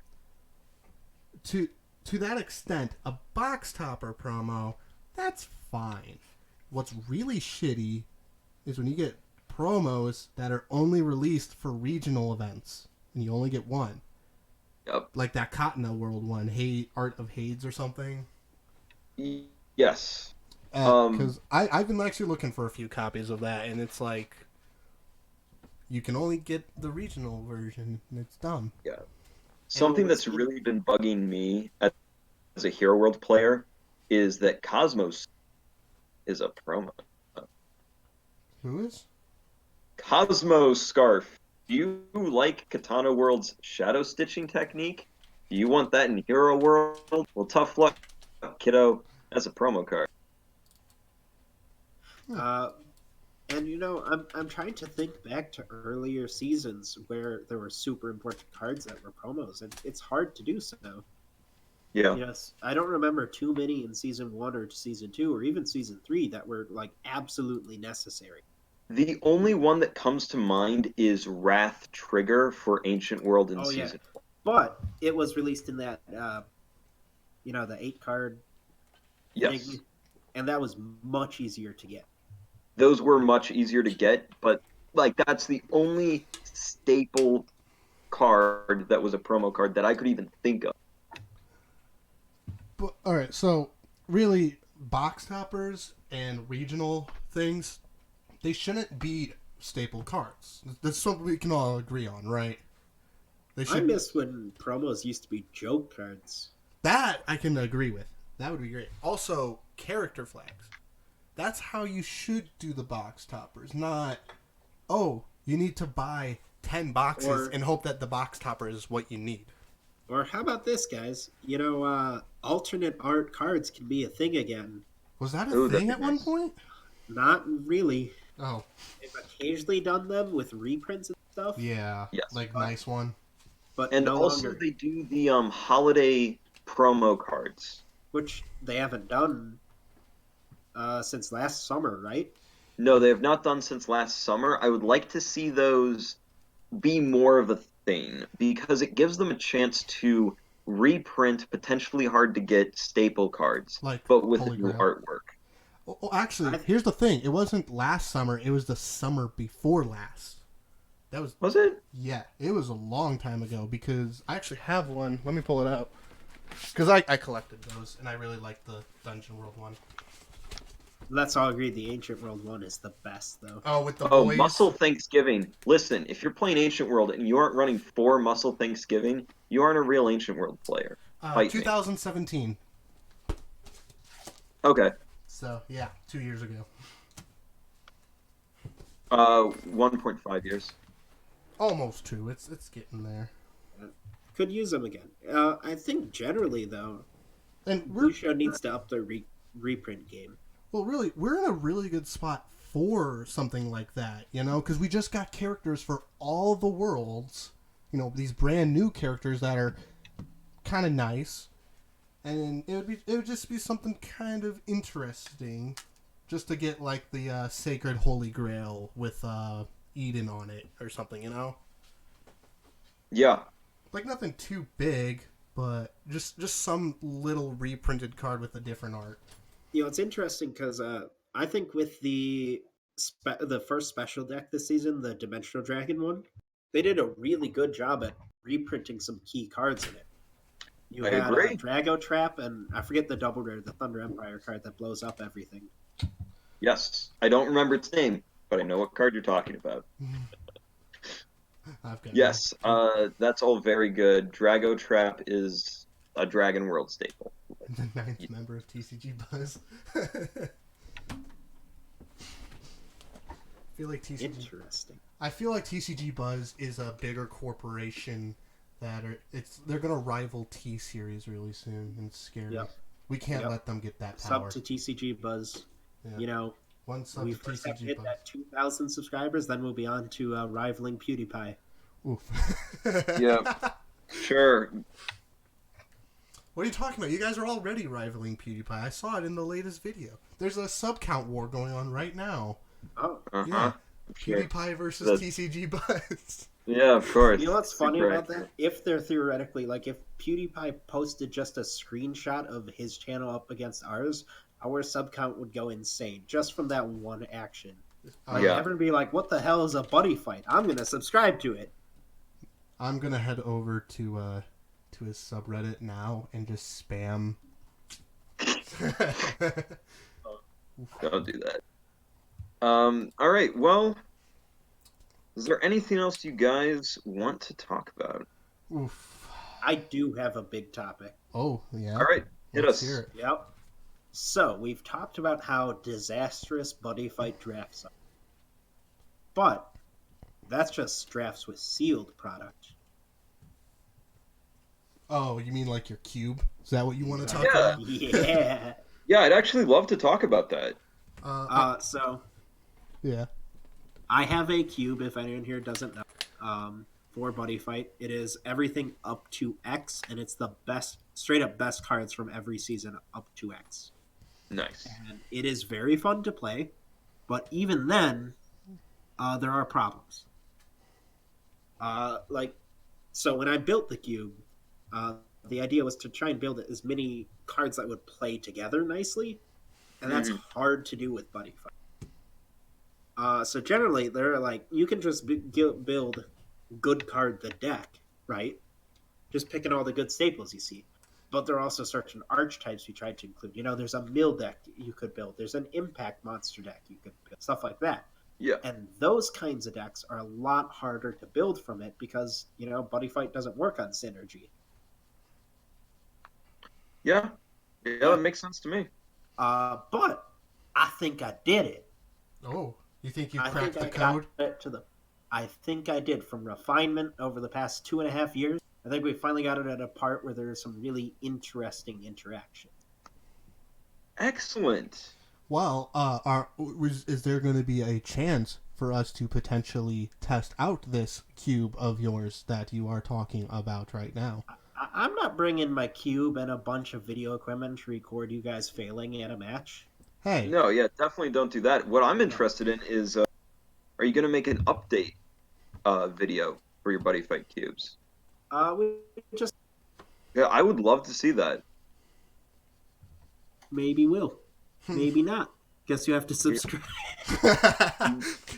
To that extent, a box topper promo, that's fine. What's really shitty is when you get promos that are only released for regional events and you only get one. Yep. Like that Cottonelle World one, Art of Hades or something. Yes. Because I've been actually looking for a few copies of that, and it's like you can only get the regional version, and it's dumb. Yeah. Something that's really been bugging me as a Hero World player is that Cosmos is a promo. Who is? Cosmos Scarf. Do you like Katana World's shadow stitching technique? Do you want that in Hero World? Well, tough luck, kiddo. That's a promo card. And I'm trying to think back to earlier seasons where there were super important cards that were promos, and it's hard to do so. Yeah. Yes, I don't remember too many in season 1 or season 2 or even season 3 that were like absolutely necessary. The only one that comes to mind is Wrath Trigger for Ancient World in season 1. But it was released in that, the 8-card Yes. thing, and that was much easier to get. Those were much easier to get, but like that's the only staple card that was a promo card that I could even think of. But, all right, so really, box toppers and regional things, they shouldn't be staple cards. That's something we can all agree on, right? I miss when promos used to be joke cards. That I can agree with. That would be great. Also, character flags. That's how you should do the box toppers. Not, oh, you need to buy 10 boxes and hope that the box topper is what you need. Or how about this, guys? Alternate art cards can be a thing again. Was that a thing at one point? Not really. Oh. They've occasionally done them with reprints and stuff. Yeah. Yes. Like nice one. But and no also longer. They do the holiday promo cards. Which they haven't done since last summer, right? No, they have not done since last summer. I would like to see those be more of a thing because it gives them a chance to reprint potentially hard to get staple cards, but with a new artwork. Well, actually, here's the thing. It wasn't last summer. It was the summer before last. Was it? Yeah, it was a long time ago because I actually have one. Let me pull it out. Because I collected those, and I really like the Dungeon World one. Let's all agree the Ancient World one is the best, though. Oh, with the boys? Muscle Thanksgiving. Listen, if you're playing Ancient World and you aren't running 4 Muscle Thanksgiving, you aren't a real Ancient World player. 2017. Okay. So, yeah, 2 years ago. 1.5 years. Almost 2. It's getting there. Could use them again. I think generally, though, and Bushi needs to up their reprint game. Well, really, we're in a really good spot for something like that, because we just got characters for all the worlds, these brand new characters that are kind of nice, and it would just be something kind of interesting, just to get like the Sacred Holy Grail with Eden on it or something, Yeah. Like nothing too big, but just some little reprinted card with a different art. It's interesting because I think with the first special deck this season, the Dimensional Dragon one, they did a really good job at reprinting some key cards in it. You had Drago Trap, and I forget the double rare, the Thunder Empire card that blows up everything. Yes, I don't remember its name, but I know what card you're talking about. Yes, that's all very good. Drago Trap is a Dragon World staple. The 9th member of TCGBuzz. I feel like TCGBuzz is a bigger corporation they're gonna rival T Series really soon, and it's scary. Yep. We can't let them get that power. Sub to TCGBuzz. Yeah. One sub we to first TCGBuzz. Hit that 2,000 subscribers, then we'll be on to rivaling PewDiePie. Oof. Yeah, sure. What are you talking about? You guys are already rivaling PewDiePie. I saw it in the latest video. There's a sub count war going on right now. Oh, Yeah. Sure. PewDiePie versus That's- TCGBuzz. Yeah, of course. you know what's funny Super about accurate. that? If they're theoretically like, if PewDiePie posted just a screenshot of his channel up against ours, our sub count would go insane just from that one action. Like, Yeah. everyone would be like, "What the hell is a buddy fight? I'm gonna subscribe to it." I'm gonna head over to his subreddit now and just spam. Don't do that. All right. Well, is there anything else you guys want to talk about? Oof. I do have a big topic. Oh yeah. All right, hit Let's us. hear it. Yep. So we've talked about how disastrous buddy fight drafts are, but that's just drafts with sealed product. Oh, you mean like your cube? Is that what you want to talk Yeah. about? Yeah. Yeah, I'd actually love to talk about that. So Yeah. I have a cube. If anyone here doesn't know, for buddy fight, it is everything up to X, and it's the best, straight up best cards from every season up to X. Nice. And it is very fun to play, but even then, there are problems. So when I built the cube, the idea was to try and build as many cards that would play together nicely, and that's hard to do with buddy fight. So generally, they're like, you can just build good card the deck, right? Just picking all the good staples you see. But there are also certain archetypes we tried to include. You know, there's a mill deck you could build. There's an impact monster deck you could build. Stuff like that. Yeah. And those kinds of decks are a lot harder to build from it because, you know, buddy fight doesn't work on synergy. Yeah. Yeah, that makes sense to me. But I think I did it. Oh, you think you I cracked think the I code? got it I think I did. From refinement over the past 2.5 years, I think we finally got it at a part where there's some really interesting interaction. Excellent. Well, is there going to be a chance for us to potentially test out this cube of yours that you are talking about right now? I'm not bringing my cube and a bunch of video equipment to record you guys failing at a match. Hey, No, yeah, definitely don't do that. What I'm interested in is, are you going to make an update video for your Buddy Fight cubes? We just Yeah, I would love to see that. maybe will, maybe not. Guess you have to subscribe.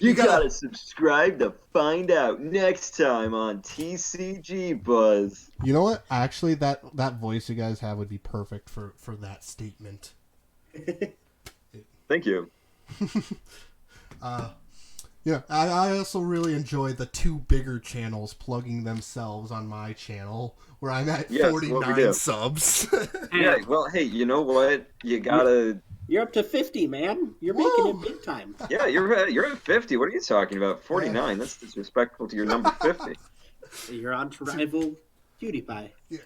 You gotta subscribe to find out next time on TCGBuzz. You know what? Actually, that voice you guys have would be perfect for that statement. Thank you. Yeah, I also really enjoy the two bigger channels plugging themselves on my channel, where I'm at Yes, what we 49 do. subs. Yeah, well, hey, you know what? You gotta. You're up to 50, man. You're Woo! making it big time. Yeah, you're at 50. What are you talking about? 49. That's disrespectful to your number 50. You're on to rival PewDiePie. Yeah,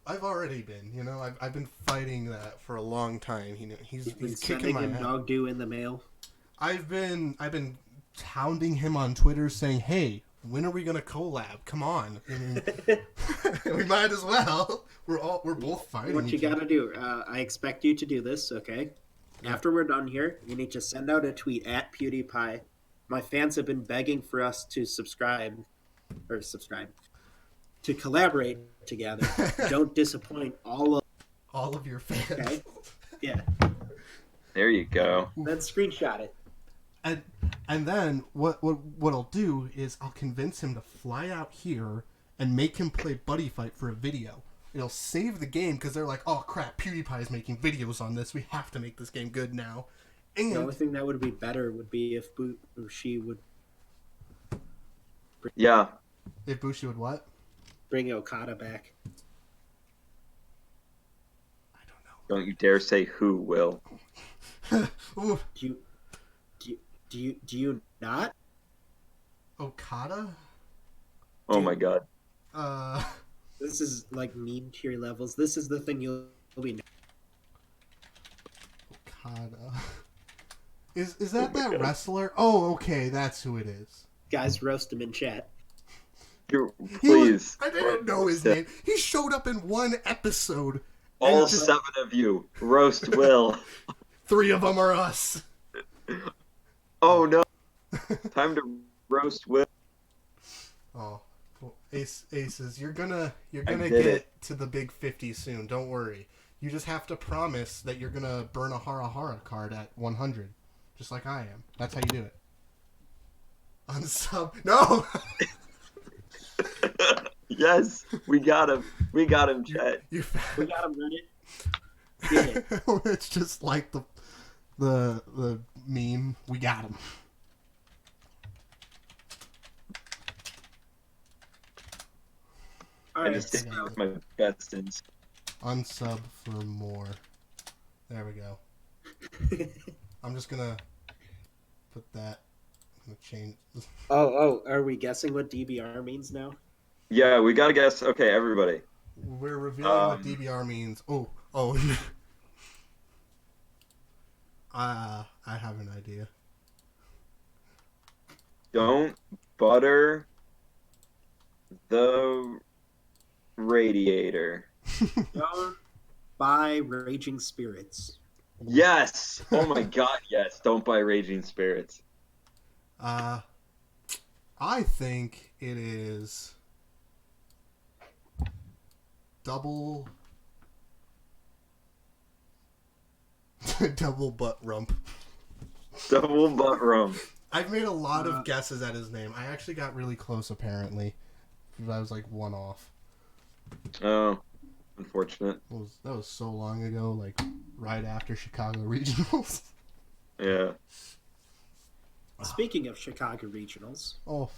I've already been. You know, I've been fighting that for a long time. You know, he's You've been kicking sending my him ass. dog doo in the mail. I've been hounding him on Twitter saying, "Hey, when are we gonna collab? Come on, I mean, we might as well. We're both fighting." What you each other. gotta do, I expect you to do this, okay? After we're done here, you need to send out a tweet at PewDiePie. My fans have been begging for us to subscribe, to collaborate together. Don't disappoint all all of your fans. okay? Yeah, There you go. then screenshot it. And then what I'll do is I'll convince him to fly out here and make him play Buddy Fight for a video. It'll save the game because they're like, "Oh crap, PewDiePie is making videos on this. We have to make this game good now." The only And thing that would be better would be if Bushi would Yeah. if Bushi would what? bring Okada back. I Don't you dare say who will. don't know. Ooh, Do you not? Okada? Oh my god. This is like meme tier levels. This is the thing you'll be. Okada. Is that my God. wrestler? Oh, okay, that's who it is. Guys, roast him in chat. Please. I didn't know his name. He showed up in one episode. All 7 of you. Roast Will. 3 of them are us. Oh, no. Time to roast Will. Oh, well, Aces, you're gonna get get to the big 50 soon. Don't worry. You just have to promise that you're gonna burn a Hara Hara card at 100, just like I am. That's how you do it. Unsub. No. Yes, we got him. We got him, chat. We got him, Reddit. Get it. It's just like the meme. We got him. All I right, just did so, with my best ins. Unsub for more. There we go. I'm just gonna put that. I'm gonna change. are we guessing what DBR means now? Yeah, we gotta guess. Okay, everybody. We're revealing what DBR means. Oh. I have an idea. Don't butter the radiator. Don't buy Raging Spirits. Yes. Oh my God. Yes. Don't buy Raging Spirits. I think it is double butt rump. Double butt rum. I've made a lot of guesses at his name. I actually got really close, apparently. I was like 1 off. Oh, unfortunate. That was so long ago, like right after Chicago Regionals. Yeah. Speaking of Chicago Regionals, Oh.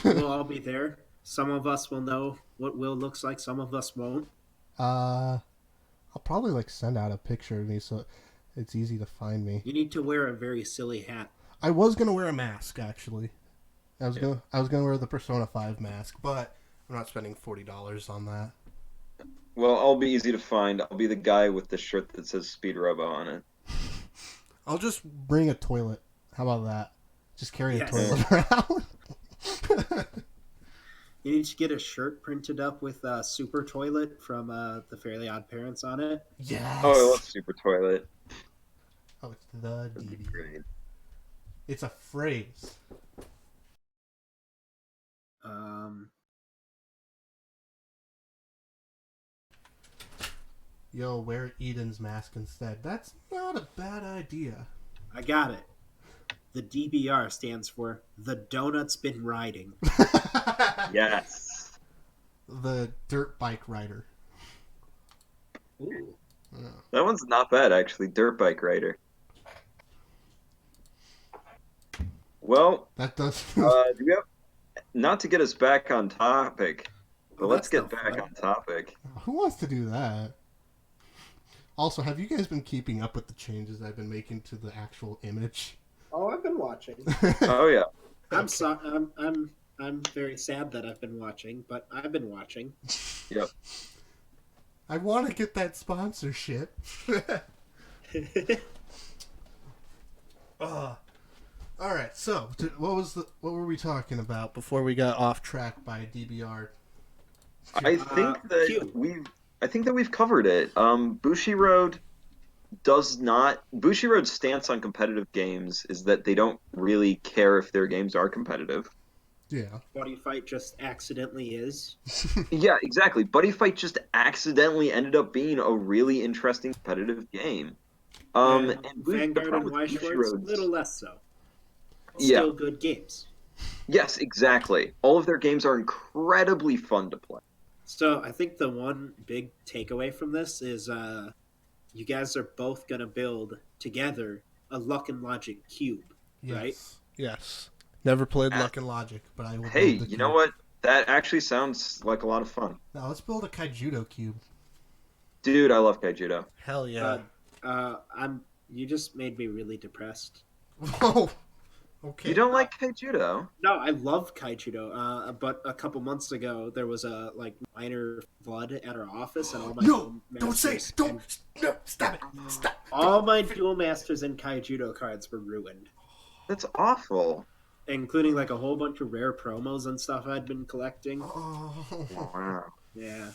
we'll all be there. Some of us will know what Will looks like. Some of us won't. I'll probably like send out a picture of me so it's easy to find me. You need to wear a very silly hat. I was gonna wear a mask actually. I was gonna wear the Persona 5 mask, but I'm not spending $40 on that. Well, I'll be easy to find. I'll be the guy with the shirt that says Speedrobo on it. I'll just bring a toilet. How about that? Just carry a Yes. toilet around. You need to get a shirt printed up with Super Toilet from the Fairly Odd Parents on it. Yes. Oh, I love Super Toilet. Oh, it's the That'd be DB. great. It's a phrase. Yo, wear Eden's mask instead. That's not a bad idea. I got it. The DBR stands for The Donut's Been Riding. Yes. The dirt bike rider. Ooh. Yeah. That one's not bad, actually. Dirt bike rider. Well, That does. do we have... Not to get us back on topic, but Well, let's that's get not back fun. on topic. Who wants to do that? Also, have you guys been keeping up with the changes I've been making to the actual image? Oh, I've been watching. Oh, yeah. I'm sorry. I'm very sad that I've been watching, but I've been watching. Yep. I want to get that sponsorship. All right. So, what were we talking about before we got off track by DBR? I think that Q. we've covered it. Bushiroad's stance on competitive games is that they don't really care if their games are competitive. Yeah. Buddy Fight just accidentally is. Yeah, exactly. Buddy Fight just accidentally ended up being a really interesting competitive game. And And Vanguard and Bushi Weiss Schwartz, a Road's- little less so. Yeah. Still good games. Yes, exactly. All of their games are incredibly fun to play. So I think the one big takeaway from this is you guys are both going to build together a Luck and Logic cube, Yes. right? Yes. Never played Luck and Logic, but I will. Hey, build the you know cube. what? That actually sounds like a lot of fun. Now let's build a Kaijudo cube. Dude, I love Kaijudo. Hell yeah. You just made me really depressed. Whoa. Okay. You don't like Kaijudo? No, I love Kaijudo. But a couple months ago, there was a minor flood at our office, and all my No! Don't say masters it! Don't! and- No! Stop it! Stop! all my dual masters and Kaijudo cards were ruined. That's awful. including like a whole bunch of rare promos and stuff I'd been collecting. Oh. Wow. Yeah.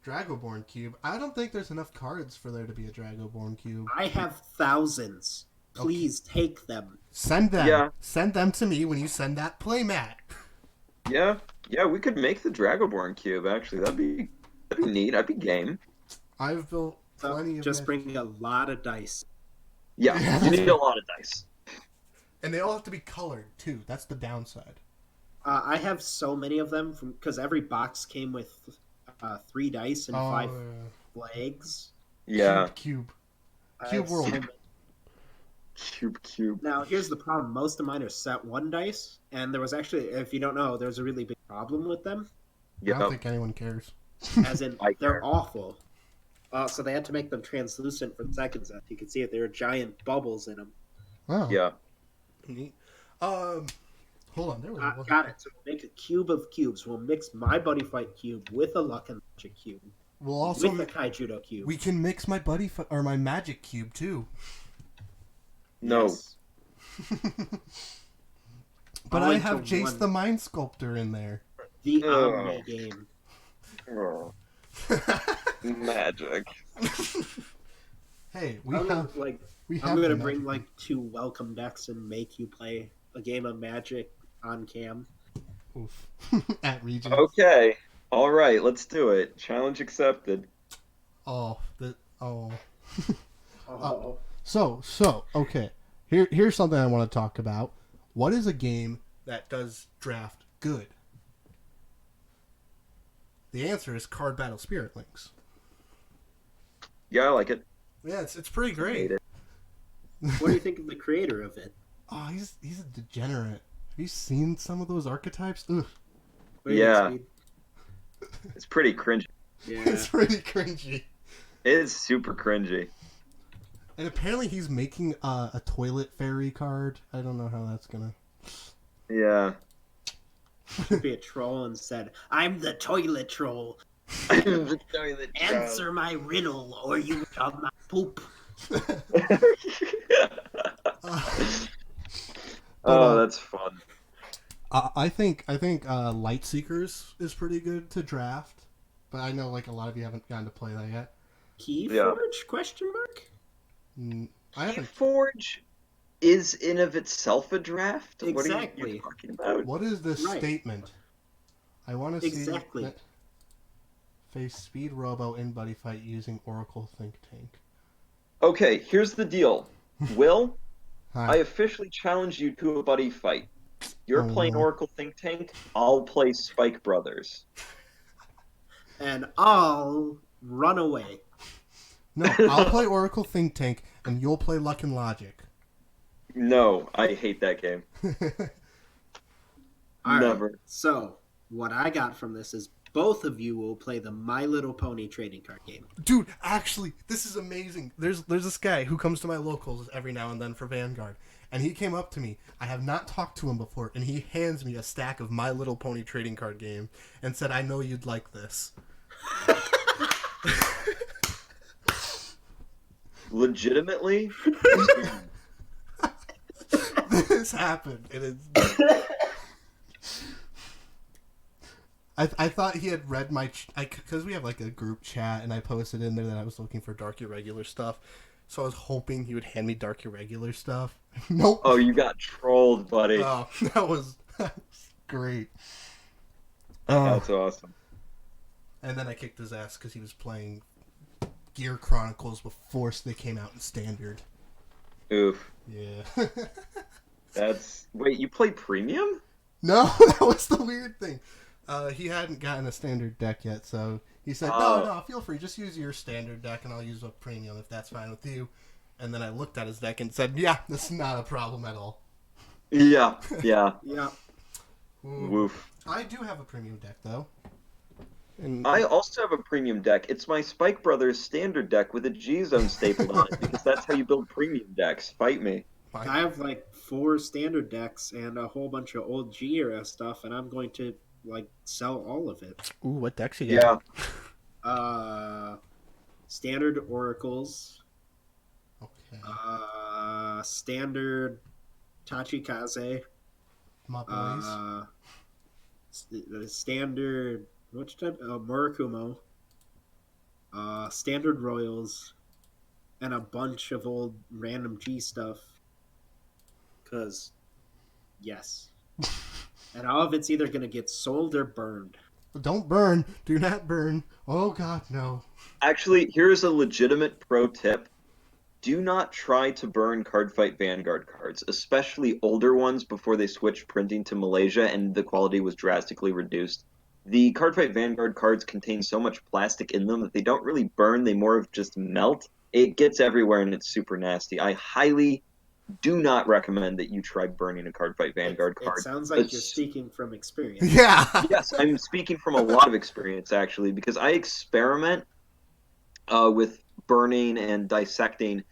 Dragoborn Cube. I don't think there's enough cards for there to be a Dragoborn Cube. I have thousands. Please take them. Send them. Yeah. Send them to me when you send that playmat. Yeah. Yeah, we could make the Dragoborn cube, actually. That'd be neat. I'd be game. I've built So plenty of just bring a lot of dice. Yeah, Yeah, you need a lot of dice. And they all have to be colored, too. That's the downside. I have so many of them because every box came with 3 dice and 5 flags. Yeah. Cube. I Cube have world. so many. Cube. Now, here's the problem. Most of mine are set 1 dice, and there was actually, if you don't know, there's a really big problem with them. I don't Yeah. think anyone cares. As in, I they're care. awful. So they had to make them translucent for the second set. You can see it. There are giant bubbles in them. Wow. Yeah. Neat. Hold on. There was one. Got it. So we'll make a cube of cubes. We'll mix my Buddy Fight cube with a Luck and Magic cube. We'll also with a Kaijudo cube. we can mix my or my magic cube too. No. Yes. But All I into have Jace one. the Mind Sculptor in there. The Ugh. Omni game. Oh, magic. Hey, I'm gonna the bring magic. like 2 welcome decks and make you play a game of Magic on cam. Oof. At Region. Okay. All right, let's do it. Challenge accepted. Oh. Oh, So, okay. Here's something I want to talk about. What is a game that does draft good? The answer is Card Battle Spirit Links. Yeah, I like it. Yeah, it's pretty great. Hate it. what do you think of the creator of it? Oh, he's a degenerate. Have you seen some of those archetypes? Ugh. What do you Yeah. think, It's pretty cringy. Speed? It's pretty cringy. It is super cringy. And apparently he's making a toilet fairy card. I don't know how that's gonna. Yeah. Should be a troll and said, "I'm the toilet troll. The toilet Answer my riddle, or you shall not poop." Oh, that's fun. I think Light Seekers is pretty good to draft, but I know like a lot of you haven't gotten to play that yet. Keyforge? Question mark? I haven't. Keyforge is in of itself a draft? What are Exactly. you talking about? What is this Right. statement? I want to Exactly. see that face Speedrobo in Buddy Fight using Oracle Think Tank. Okay, here's the deal. Will, I Hi. officially challenge you to a buddy fight. You're Oh, playing no. Oracle Think Tank, I'll play Spike Brothers. And I'll run away. No, I'll play Oracle Think Tank, and you'll play Luck and Logic. No, I hate that game. All right. Never. So, what I got from this is both of you will play the My Little Pony trading card game. Dude, actually, this is amazing. There's this guy who comes to my locals every now and then for Vanguard, and he came up to me. I have not talked to him before, and he hands me a stack of My Little Pony trading card game and said, "I know you'd like this." Legitimately? This happened, and it's. I thought he had read my because we have like a group chat, and I posted in there that I was looking for Dark Irregular stuff, so I was hoping he would hand me Dark Irregular stuff. Nope. Oh, you got trolled, buddy. Oh, that was great. That's awesome. And then I kicked his ass because he was playing Gear Chronicles before they came out in Standard. Oof. Yeah. That's... Wait, you play Premium? No, that was the weird thing. He hadn't gotten a Standard deck yet, so he said, no, feel free. Just use your Standard deck, and I'll use a Premium if that's fine with you. And then I looked at his deck and said, yeah, this is not a problem at all. Yeah, yeah. Yeah. Woof. I do have a Premium deck, though. And I also have a Premium deck. It's my Spike Brothers standard deck with a G-Zone stapled on it, because that's how you build Premium decks. Fight me. I have like 4 standard decks and a whole bunch of old G era stuff, and I'm going to like sell all of it. Ooh, what decks you Yeah. Standard Oracles, Okay. standard Tachikaze, My boys. The standard, which type? Murakumo. Standard Royals, and a bunch of old random G stuff. Cause, yes. And all of it's either gonna get sold or burned. Don't burn. Do not burn. Oh God, no. Actually, here's a legitimate pro tip. Do not try to burn Cardfight Vanguard cards, especially older ones before they switched printing to Malaysia and the quality was drastically reduced. The Cardfight Vanguard cards contain so much plastic in them that they don't really burn, they more of just melt. It gets everywhere and it's super nasty. I highly do not recommend that you try burning a Cardfight Vanguard It card. sounds like you're speaking from experience. Yeah. Yes, I'm speaking from a lot of experience actually, because I experiment with burning and dissecting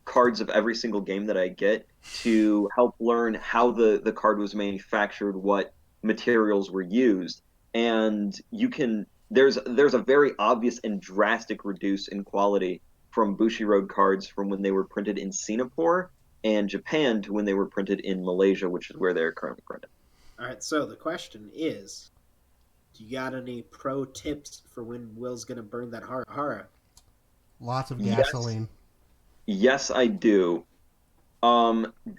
cards of every single game that I get to help learn how the card was manufactured, what materials were used, and you can there's a very obvious and drastic reduce in quality from Bushi Road cards from when they were printed in Singapore and Japan to when they were printed in Malaysia, which is where they're currently printed. All right, so the question is, do you got any pro tips for when Will's gonna burn that Hara Hara? Lots of Yes, gasoline. yes, I do.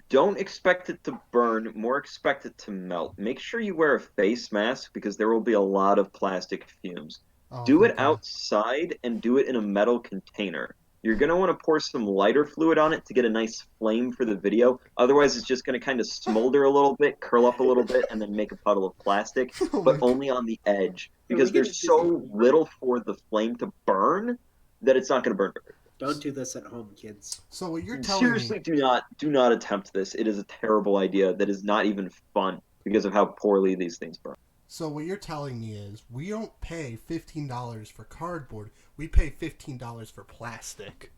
Don't expect it to burn, more expect it to melt. Make sure you wear a face mask because there will be a lot of plastic fumes. Oh, Do thank it God. outside and do it in a metal container. You're going to want to pour some lighter fluid on it to get a nice flame for the video. Otherwise, it's just going to kind of smolder a little bit, curl up a little bit, and then make a puddle of plastic, Oh but my only on the edge Can we because get a there's so little for the flame to burn that it's not going to burn very Don't do this at home, kids. So what you're telling Seriously, me? do not attempt this. It is a terrible idea that is not even fun because of how poorly these things burn. So what you're telling me is we don't pay $15 for cardboard. We pay $15 for plastic.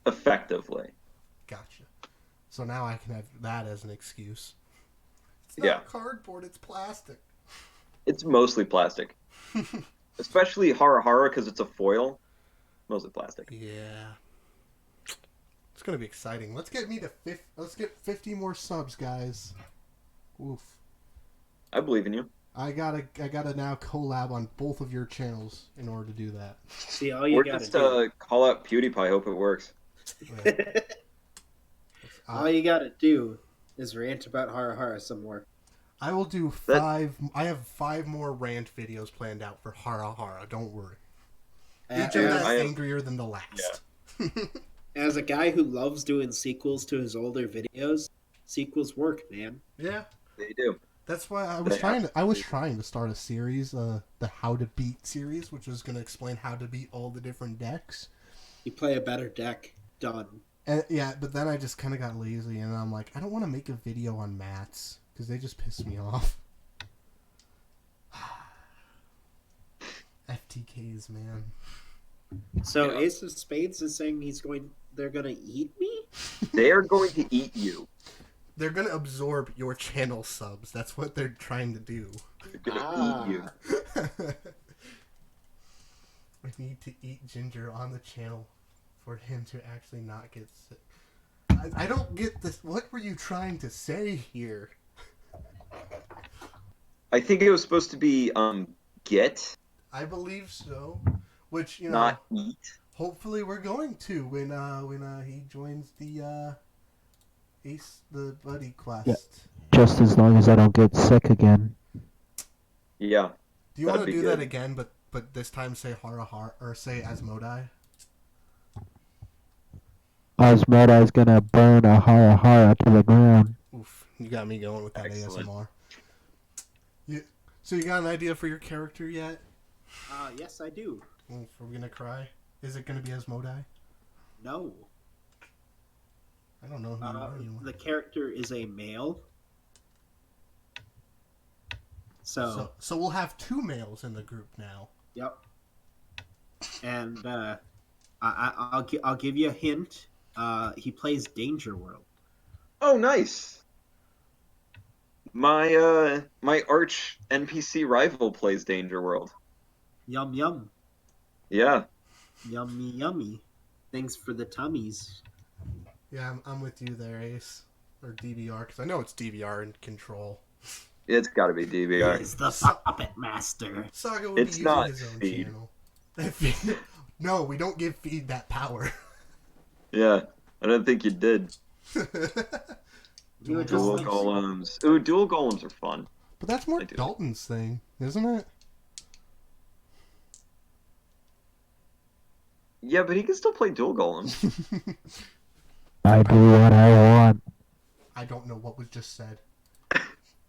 Effectively. Gotcha. So now I can have that as an excuse. It's Yeah. not cardboard. It's plastic. It's mostly plastic. Especially Hara Hara because it's a foil. Mostly plastic. Yeah. It's gonna be exciting. Let's get 50 more subs, guys. Oof. I believe in you. I gotta now collab on both of your channels in order to do that. See, all you Or gotta just do. call out PewDiePie. Hope it works. All you gotta do is rant about Hara Hara some more. I will do That- 5. I have 5 more rant videos planned out for Hara Hara. Don't worry. Each of As, them I have- angrier than the last. as a guy who loves doing sequels to his older videos, sequels work, man. Yeah. They do. That's why I They was trying to start a series, the How to Beat series, which was going to explain how to beat all the different decks. You play a better deck, done. And, yeah, but then I just kind of got lazy, and I'm like, I don't want to make a video on mats because they just piss me off. FTKs, man. So Yeah. Ace of Spades is saying they're gonna eat me? They are going to eat you. They're going to absorb your channel subs. That's what they're trying to do. They're going to eat you. I need to eat Ginger on the channel for him to actually not get sick. I don't get this. What were you trying to say here? I think it was supposed to be get, I believe so. Which, you know, not eat. hopefully we're going to when he joins the the buddy quest. Yeah. Just as long as I don't get sick again. Yeah. Do you want to That'd be do that good. again, but this time say Hara Hara or say Asmodai? Osmodai's gonna burn a Hara Hara to the ground. Oof, you got me going with that Excellent. ASMR. So you got an idea for your character yet? Yes, I do. Oof, are we gonna cry? Is it gonna be Asmodai? No. I don't know who you are anymore. The character is a male. So So we'll have 2 males in the group now. yep. And I'll give you a hint. He plays Danger World. Oh, nice. My my arch NPC rival plays Danger World. Yum yum. Yeah. Yummy yummy. Thanks for the tummies. Yeah, I'm with you there, Ace. Or DVR, because I know it's DVR and Control. It's got to be He DBR. is the puppet master. Saga would It's be not using his own Feed. channel. No, we don't give Feed that power. Yeah, I don't think you did. You would just Dual like, golems. Ooh, dual golems are fun. But that's more I do. Dalton's thing, isn't it? Yeah, but he can still play dual golems. I do what I want. I don't know what was just said.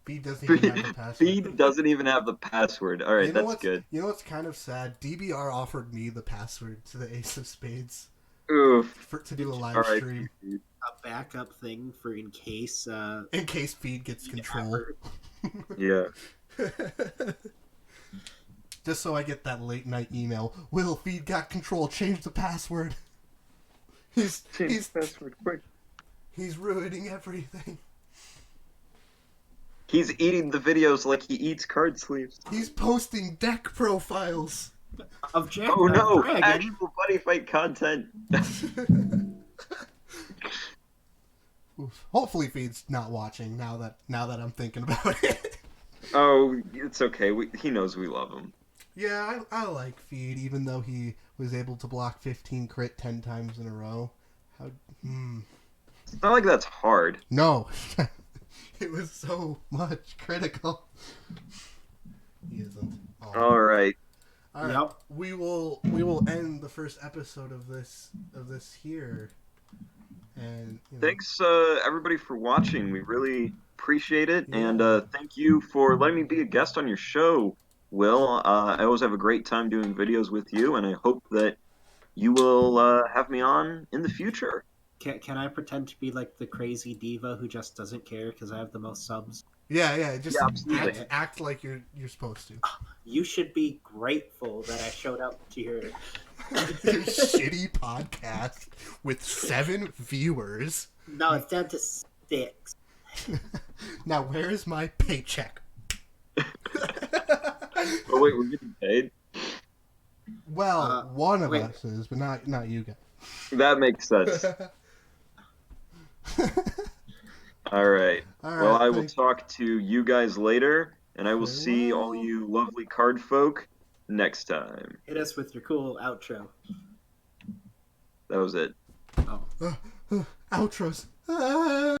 Feed doesn't even have the password. Feed doesn't even have the password. All right, that's good. You know what's kind of sad? DBR offered me the password to the Ace of Spades Oof. to do a live All right. stream a backup thing for in case. in case Feed gets control. Yeah. Just so I get that late night email. Will, Feed got control. Change the password. He's password quick. He's ruining everything. He's eating the videos like he eats card sleeves. He's posting deck profiles. Of Jack Oh no! Dragon. Actual buddy fight content. Hopefully Feed's not watching now that I'm thinking about it. Oh, it's okay. He knows we love him. Yeah, I like Feed, even though he was able to block 15 crit 10 times in a row. It's not like that's hard. No. It was so much critical. He isn't. All right. All right. Yep. We will end the first episode of this here. And Thanks, everybody, for watching. We really appreciate it, and thank you for letting me be a guest on your show, Will. I always have a great time doing videos with you, and I hope that you will have me on in the future. Can I pretend to be like the crazy diva who just doesn't care because I have the most subs? Yeah. Just absolutely. act like you're supposed to. You should be grateful that I showed up to your shitty podcast with 7 viewers. No, it's down to 6. Now, where is my paycheck? Oh wait, we're getting paid? Well, one of wait. us is, but not you guys. That makes sense. All right. Well, I will talk to you guys later, and I will see all you lovely card folk next time. Hit us with your cool outro. That was it. Oh. Outros.